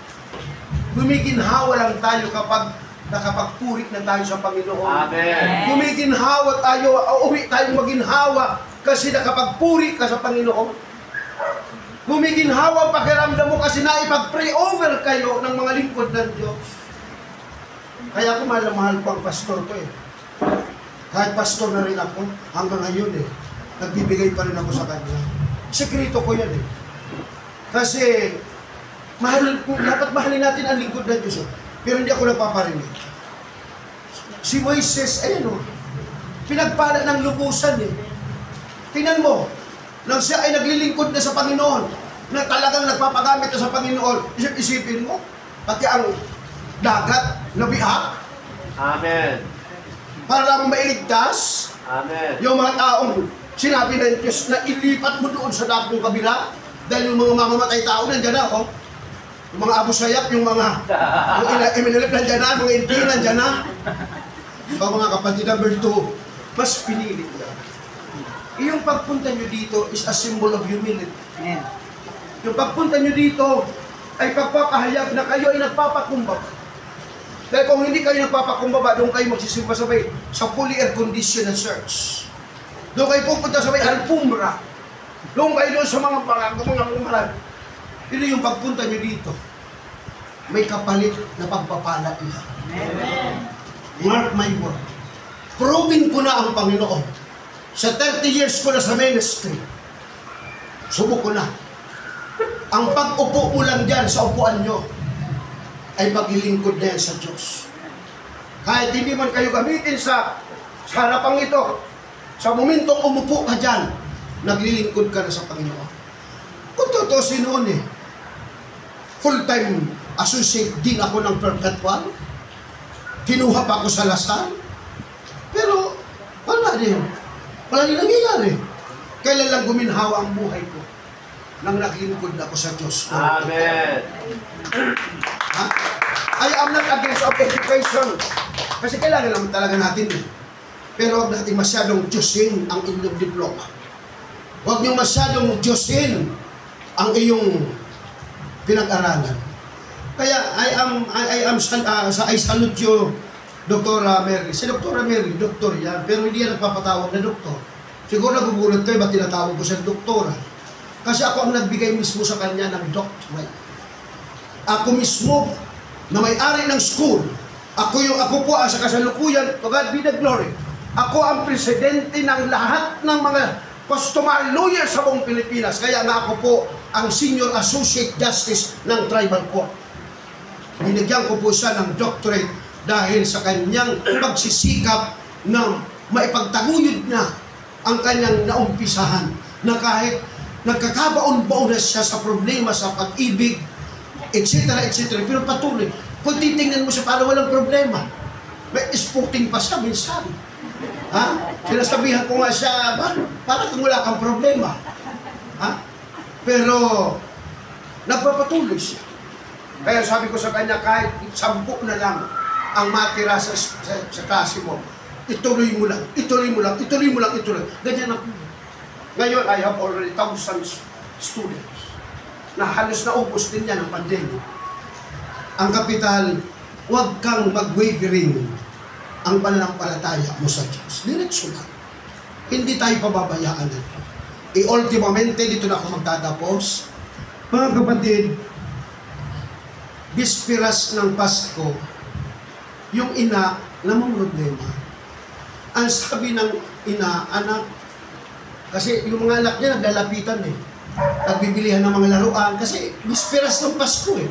Speaker 2: Gumiginhawa lang tayo kapag nakapagpurit na tayo sa Panginoon.
Speaker 3: Amen.
Speaker 2: Gumiginhawa tayo, uwi tayong maginhawa kasi nakapagpuri ka sa Panginoon. Gumiginhawa ang pakiramdam mo kasi naipag-pray over kayo ng mga lingkod ng Diyos. Kaya ako mahal ko ang pastor ko eh. Kahit pastor na rin ako, hanggang ngayon eh, nagbibigay pa rin ako sa kanya. Sekreto ko yan eh. Kasi, dapat mahalin natin ang lingkod ng Diyos. Pero hindi ako nagpaparinig. Si Moises, ayan o, pinagpala ng lubusan eh. Tingnan mo, nang siya ay naglilingkod na sa Panginoon, na talagang nagpapagamit na sa Panginoon, isipin mo, pati ang dagat na biak,
Speaker 3: Amen.
Speaker 2: para lang mailigtas,
Speaker 3: Amen.
Speaker 2: yung mga taong sinabi ng Diyos na ilipat mo doon sa dakong kabila, dahil yung mga mamamatay tao nandiyan na, oh. Yung mga Abu Sayyaf, yung mga Eminalip nandiyan na, mga Inti nandiyan na. So mga kapatid, number 2, mas pinili ko. Yung pagpunta nyo dito is a symbol of humility. Yung pagpunta nyo dito ay pagpapahayag na kayo ay nagpapakumbaba. Dahil kung hindi kayo nagpapakumbaba, doon kayo magsisimba sabay sa fully air-conditioned church. Doon kayo pupunta sa may alpumbra. Doon kayo doon sa mga marag. Ito yung pagpunta nyo dito. May kapalit na pagpapala niya. Mark my word. Proving ko na ang Panginoon. Sa 30 years ko na sa ministry, subok ko na. Ang pag-upo mo lang dyan sa upuan nyo, ay maglilingkod na yan sa Diyos. Kahit hindi man kayo gamitin sa harapang ito, sa momentong umupo ka dyan, naglilingkod ka na sa Panginoon. Kung tutusin noon eh, full-time associate din ako ng Perpetual, kinuha pa ako sa Lasal, pero wala din. Wala din nangyayari. Kailan lang guminhawa ang buhay ko nang naglingkod ako sa Diyos.
Speaker 3: Amen.
Speaker 2: Ha? I am not against of education. Kasi kailangan naman talaga natin eh. Pero huwag natin masyadong Diyosin ang inyong diploma. Huwag niyo masyadong Diyosin ang iyong pinag-aralan. Kaya I salute you, Doktora Mary. Si Doktora Mary, doktor yan, pero hindi yan nagpapatawag na doktor. Siguro nagugulat kayo, ba't tinatawag ko siya doktora? Kasi ako ang nagbigay mismo sa kanya ng doctorate. Ako mismo, na may-ari ng school, ako po sa kasalukuyan, to God be the glory. Ako ang presidente ng lahat ng mga customary lawyers sa buong Pilipinas. Kaya nga ako po ang senior associate justice ng tribal court. Binigyan ko po siya ng doctorate dahil sa kanyang pagsisikap na maipagtaguyod na ang kanyang naumpisahan na kahit nagkakabaon-baon na siya sa problema sa pag-ibig, etc. etc. Pero patuloy, kung titingnan mo siya para walang problema, may sporting pa siya minsan. Ha? Sinasabihan ko nga siya, para kung wala kang problema. Ha? Pero nagpapatuloy siya. Kaya sabi ko sa kanya, kahit 10 na lang ang matira sa klase mo, ituloy mo lang. Ganyan ako. Ngayon, I have already thousands students na halos naubos din yan ang pandemic. Ang kapital, huwag kang mag-wavering ang pananampalataya mo sa Diyos. Diretso lang. Hindi tayo pababayaan nito. Ultimamente, dito na ako magtatapos. Mga kapatid, bispiras ng Pasko, yung ina na may problema. Ang sabi ng ina, anak, kasi yung mga anak niya naglalapitan eh. Nagbibilihan ng mga laruan kasi bispiras ng Pasko eh.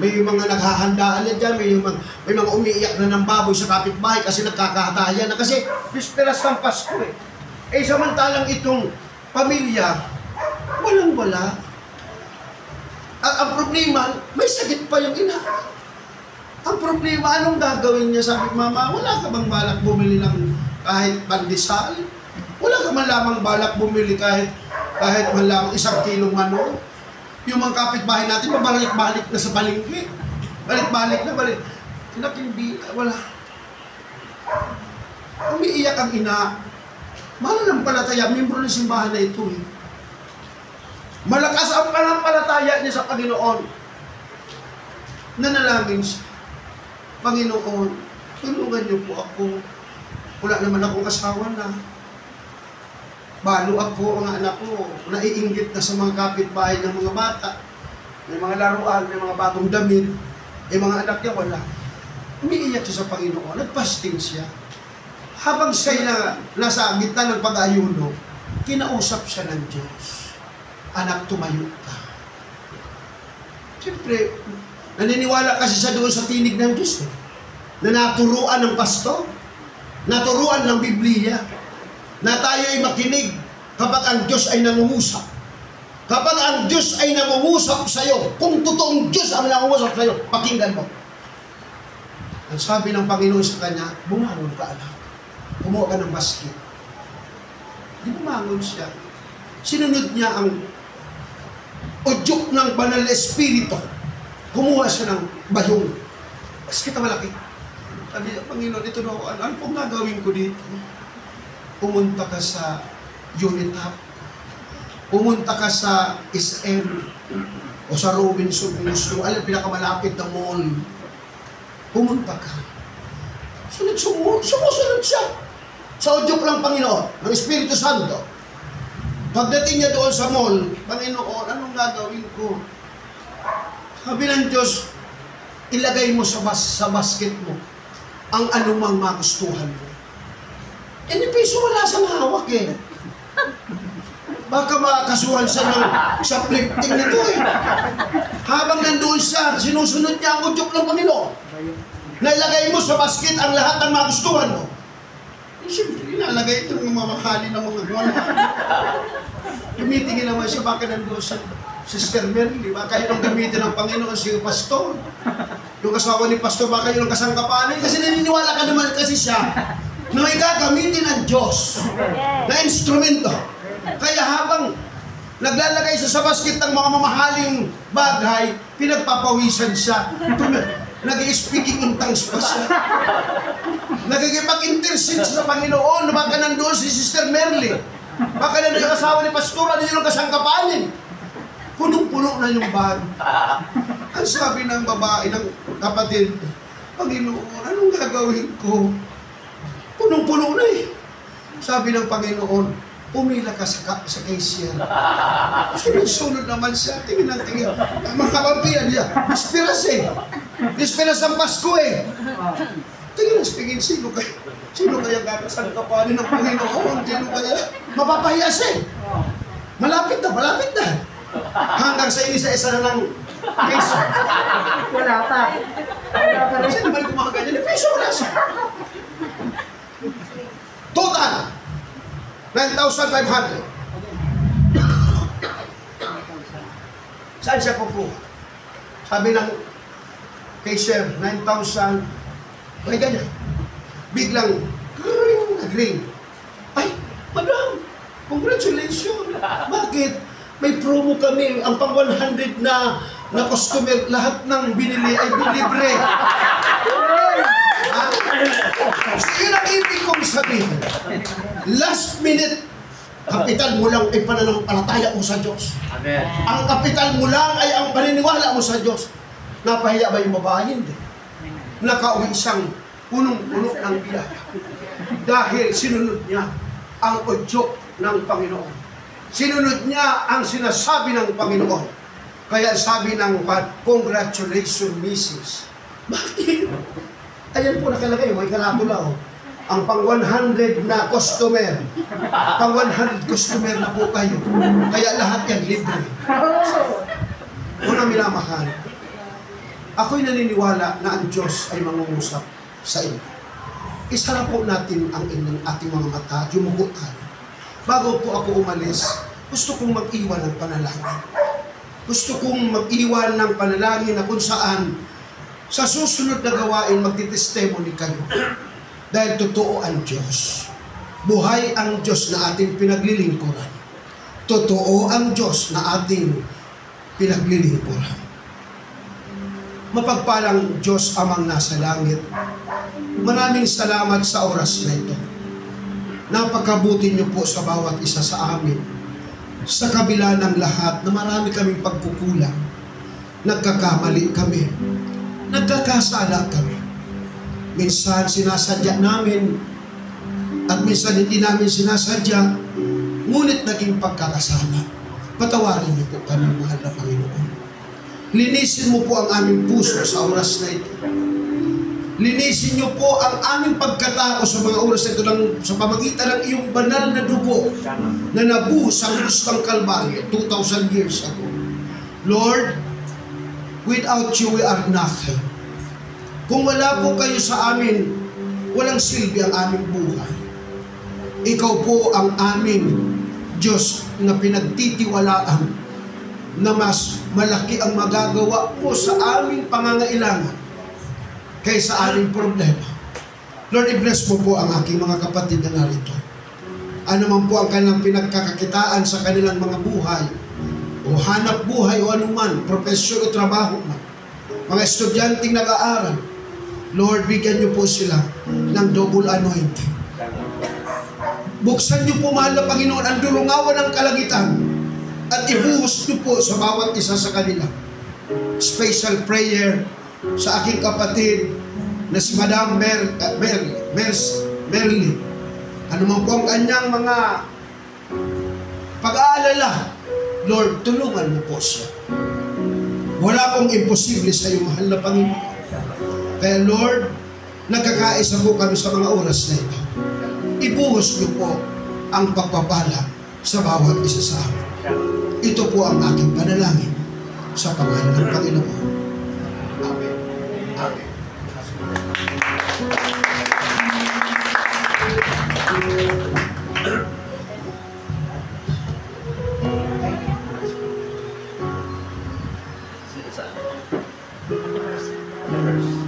Speaker 2: May mga naghahandaan na dyan, may mga umiiyak na ng baboy sa kapitbahay kasi nagkakahatayan na kasi bispiras ng Pasko eh. Eh samantalang itong pamilya, walang-wala. At ang problema, may sakit pa yung ina. Ang problema, anong gagawin niya? Sabi, Mama, wala ka bang balak bumili ng kahit pandesal? Wala ka man lamang balak bumili kahit Kahit man lang 1 kilong manok, yung mga kapitbahay natin, mabalik-balik na sa palengke. Balik-balik na, balik. Hindi, wala. Umiiyak ang ina. Mananampalataya, membro ng simbahan na ito eh. Malakas ang panampalataya niya sa Panginoon. Nanalangin siya. Panginoon, tulungan niyo po ako. Wala naman akong asawa na. Balo ako, ang anak ko, naiinggit na sa mga kapitbahay ng mga bata. May mga laruan, may mga bagong damit. Eh mga anak niya wala. Umiiyak siya sa Panginoon. Nagpasting siya. Habang siya nasa gitna ng pag-ayuno, kinausap siya ng Diyos. Anak, tumayo ka. Siyempre, naniniwala kasi siya doon sa tinig ng Diyos. Na naturuan ng pastor, naturuan ng Biblia, na tayo ay makinig kapag ang Diyos ay nangungusap. Kapag ang Diyos ay nangungusap sa iyo, kung totoong Diyos ang nangungusap sa iyo, pakinggan mo. Ang sabi ng Panginoon sa kanya, bumangon ka anak. Kumuha ka ng basket. Di bumangon siya. Sinunod niya ang udyok ng banal na espiritu. Kumuha siya ng bayong. Basket na malaki. Sabi niya, Panginoon, ito na ako. Ano pong gagawin ko dito? Pumunta ka sa Unitap, pumunta ka sa SM o sa Robinson, gusto, alam, pinakamalapit na mall. Pumunta ka. Sumusunod siya. Sa udyok ng Panginoon, ng Espiritu Santo. Pagdating niya doon sa mall, Panginoon, anong gagawin ko? Sabi ng Diyos, ilagay mo sa basket mo ang anumang magustuhan mo. Eh, ni piso wala siyang hawak eh. Baka makakasuhan siya ng shoplifting nito eh. Habang nandoon siya, sinusunod niya ang udyok ng Panginoon. Nailagay mo sa basket ang lahat ng magustuhan mo. Eh, siyempre, inalagay ito ng mamahali ng mga gawa. Tumitingin naman siya, baka nandoon sa Sister Merly, baka yun ang gamitin ng Panginoon si Pastor. Yung asawa ni Pastor, baka yun ang kasangkapanin. Kasi naniniwala ka naman kasi siya na may gagamitin ng Diyos na instrumento. Kaya habang naglalagay siya sa basket ng mga mamahaling bagay, pinagpapawisan siya. Nag-i-speaking in tongues pa siya. Nagigipag-intercede sa Panginoon. Baka nandoon si Sister Merly. Baka nandoon yung asawa ni Pastor, ano yung kasangkapanin. Punong-puno na yung bag. Ang sabi ng babae, ng kapatid, Panginoon, anong gagawin ko? Punong-puno na eh. Sabi ng Panginoon, pumila ka sa cashier. Sunod-sunod naman siya. Tingin ng tingin. Mga kapampiyan niya. Disperas eh. Disperas ang Pasko eh. Tingin, sino kaya kakasangkapanin ng Panginoon? Sino kaya? Mapapahiya siya eh. Malapit na. Hanggang sa inisa-isa na ng cashier.
Speaker 4: Wala pa.
Speaker 2: Kasi naman kumakanyan, piso wala siya. Total, 9,500. Saan siya kukuha? Sabi ng cashier, 9,000. Ay, ganyan. Biglang, nag-ring. Ay, madam, congratulations. Bakit? May promo kami. Ang pang 100 na customer, lahat ng binili ay bilibre. So, yun ang ibig kong sabihin. Last minute, kapital mo lang ay pananampalataya mo sa Diyos.
Speaker 3: Amen.
Speaker 2: Ang kapital mo lang ay ang paniniwala mo sa Diyos. Napahiya ba yung babae? Hindi. Nakauwi siyang punong-puno ng biyaya. Dahil sinunod niya ang udyok ng Panginoon. Sinunod niya ang sinasabi ng Panginoon. Kaya sabi ng congratulations, Mrs. Bakit? Ayan po nakalagay, may karatula oh. Ang pang 100 na customer. Pang 100 customer na po kayo. Kaya lahat yan libre. Una minamahal. Ako'y naniniwala na ang Diyos ay mangungusap sa inyo. Isara po natin ang ating mga mata, yumuko tayo. Bago po ako umalis, gusto kong mag-iwan ng panalangin. Gusto kong mag-iwan ng panalangin na kung saan sa susunod na gawain magtitestimony kayo. Dahil totoo ang Diyos. Buhay ang Diyos na ating pinaglilingkuran. totoo ang Diyos na ating pinaglilingkuran. Mapagpalang Diyos amang nasa langit, maraming salamat sa oras na ito. Napakabuti niyo po sa bawat isa sa amin. Sa kabila ng lahat na marami kaming pagkukulang, nagkakamali kami, nagkakasala kami. Minsan sinasadya namin at minsan hindi namin sinasadya, ngunit naging pagkakasala. Patawarin niyo po kami, mahal na Panginoon. Linisin mo po ang aming puso sa oras na ito. Linisin niyo po ang aming pagkatao sa mga oras na ito sa pamagitan ng iyong banal na dugo na nabuhos sa krus ng Kalbaryo 2,000 years ago. Lord, without you we are nothing. Kung wala po kayo sa amin, walang silbi ang aming buhay. Ikaw po ang aming Diyos na pinagtitiwalaan na mas malaki ang magagawa mo sa aming pangangailangan kaysa aming problema. Lord, i-bless mo po ang aking mga kapatid na narito. Ano man po ang kanilang pinagkakakitaan sa kanilang mga buhay, o hanap buhay o anuman, profesyon o trabaho man, mga estudyanteng nag-aaral, Lord, bigyan niyo po sila ng double anointing. Buksan niyo po, mahal na Panginoon, ang dulungawan ng kalagitan at ibuhos niyo po sa bawat isa sa kanila. Special prayer sa aking kapatid na si Madam Merly. Ano man po ang kanyang mga pag-aalala, Lord, tulungan mo po siya. Wala pong imposible sa iyo, mahal na Panginoon. Kaya Lord, nagkakaisa po kami sa mga oras na ito. Ibuhos niyo po ang pagpapala sa bawat isa sa amin. Ito po ang aking panalangin sa pangalan ng Panginoon. Amen. Amen.
Speaker 3: Verse.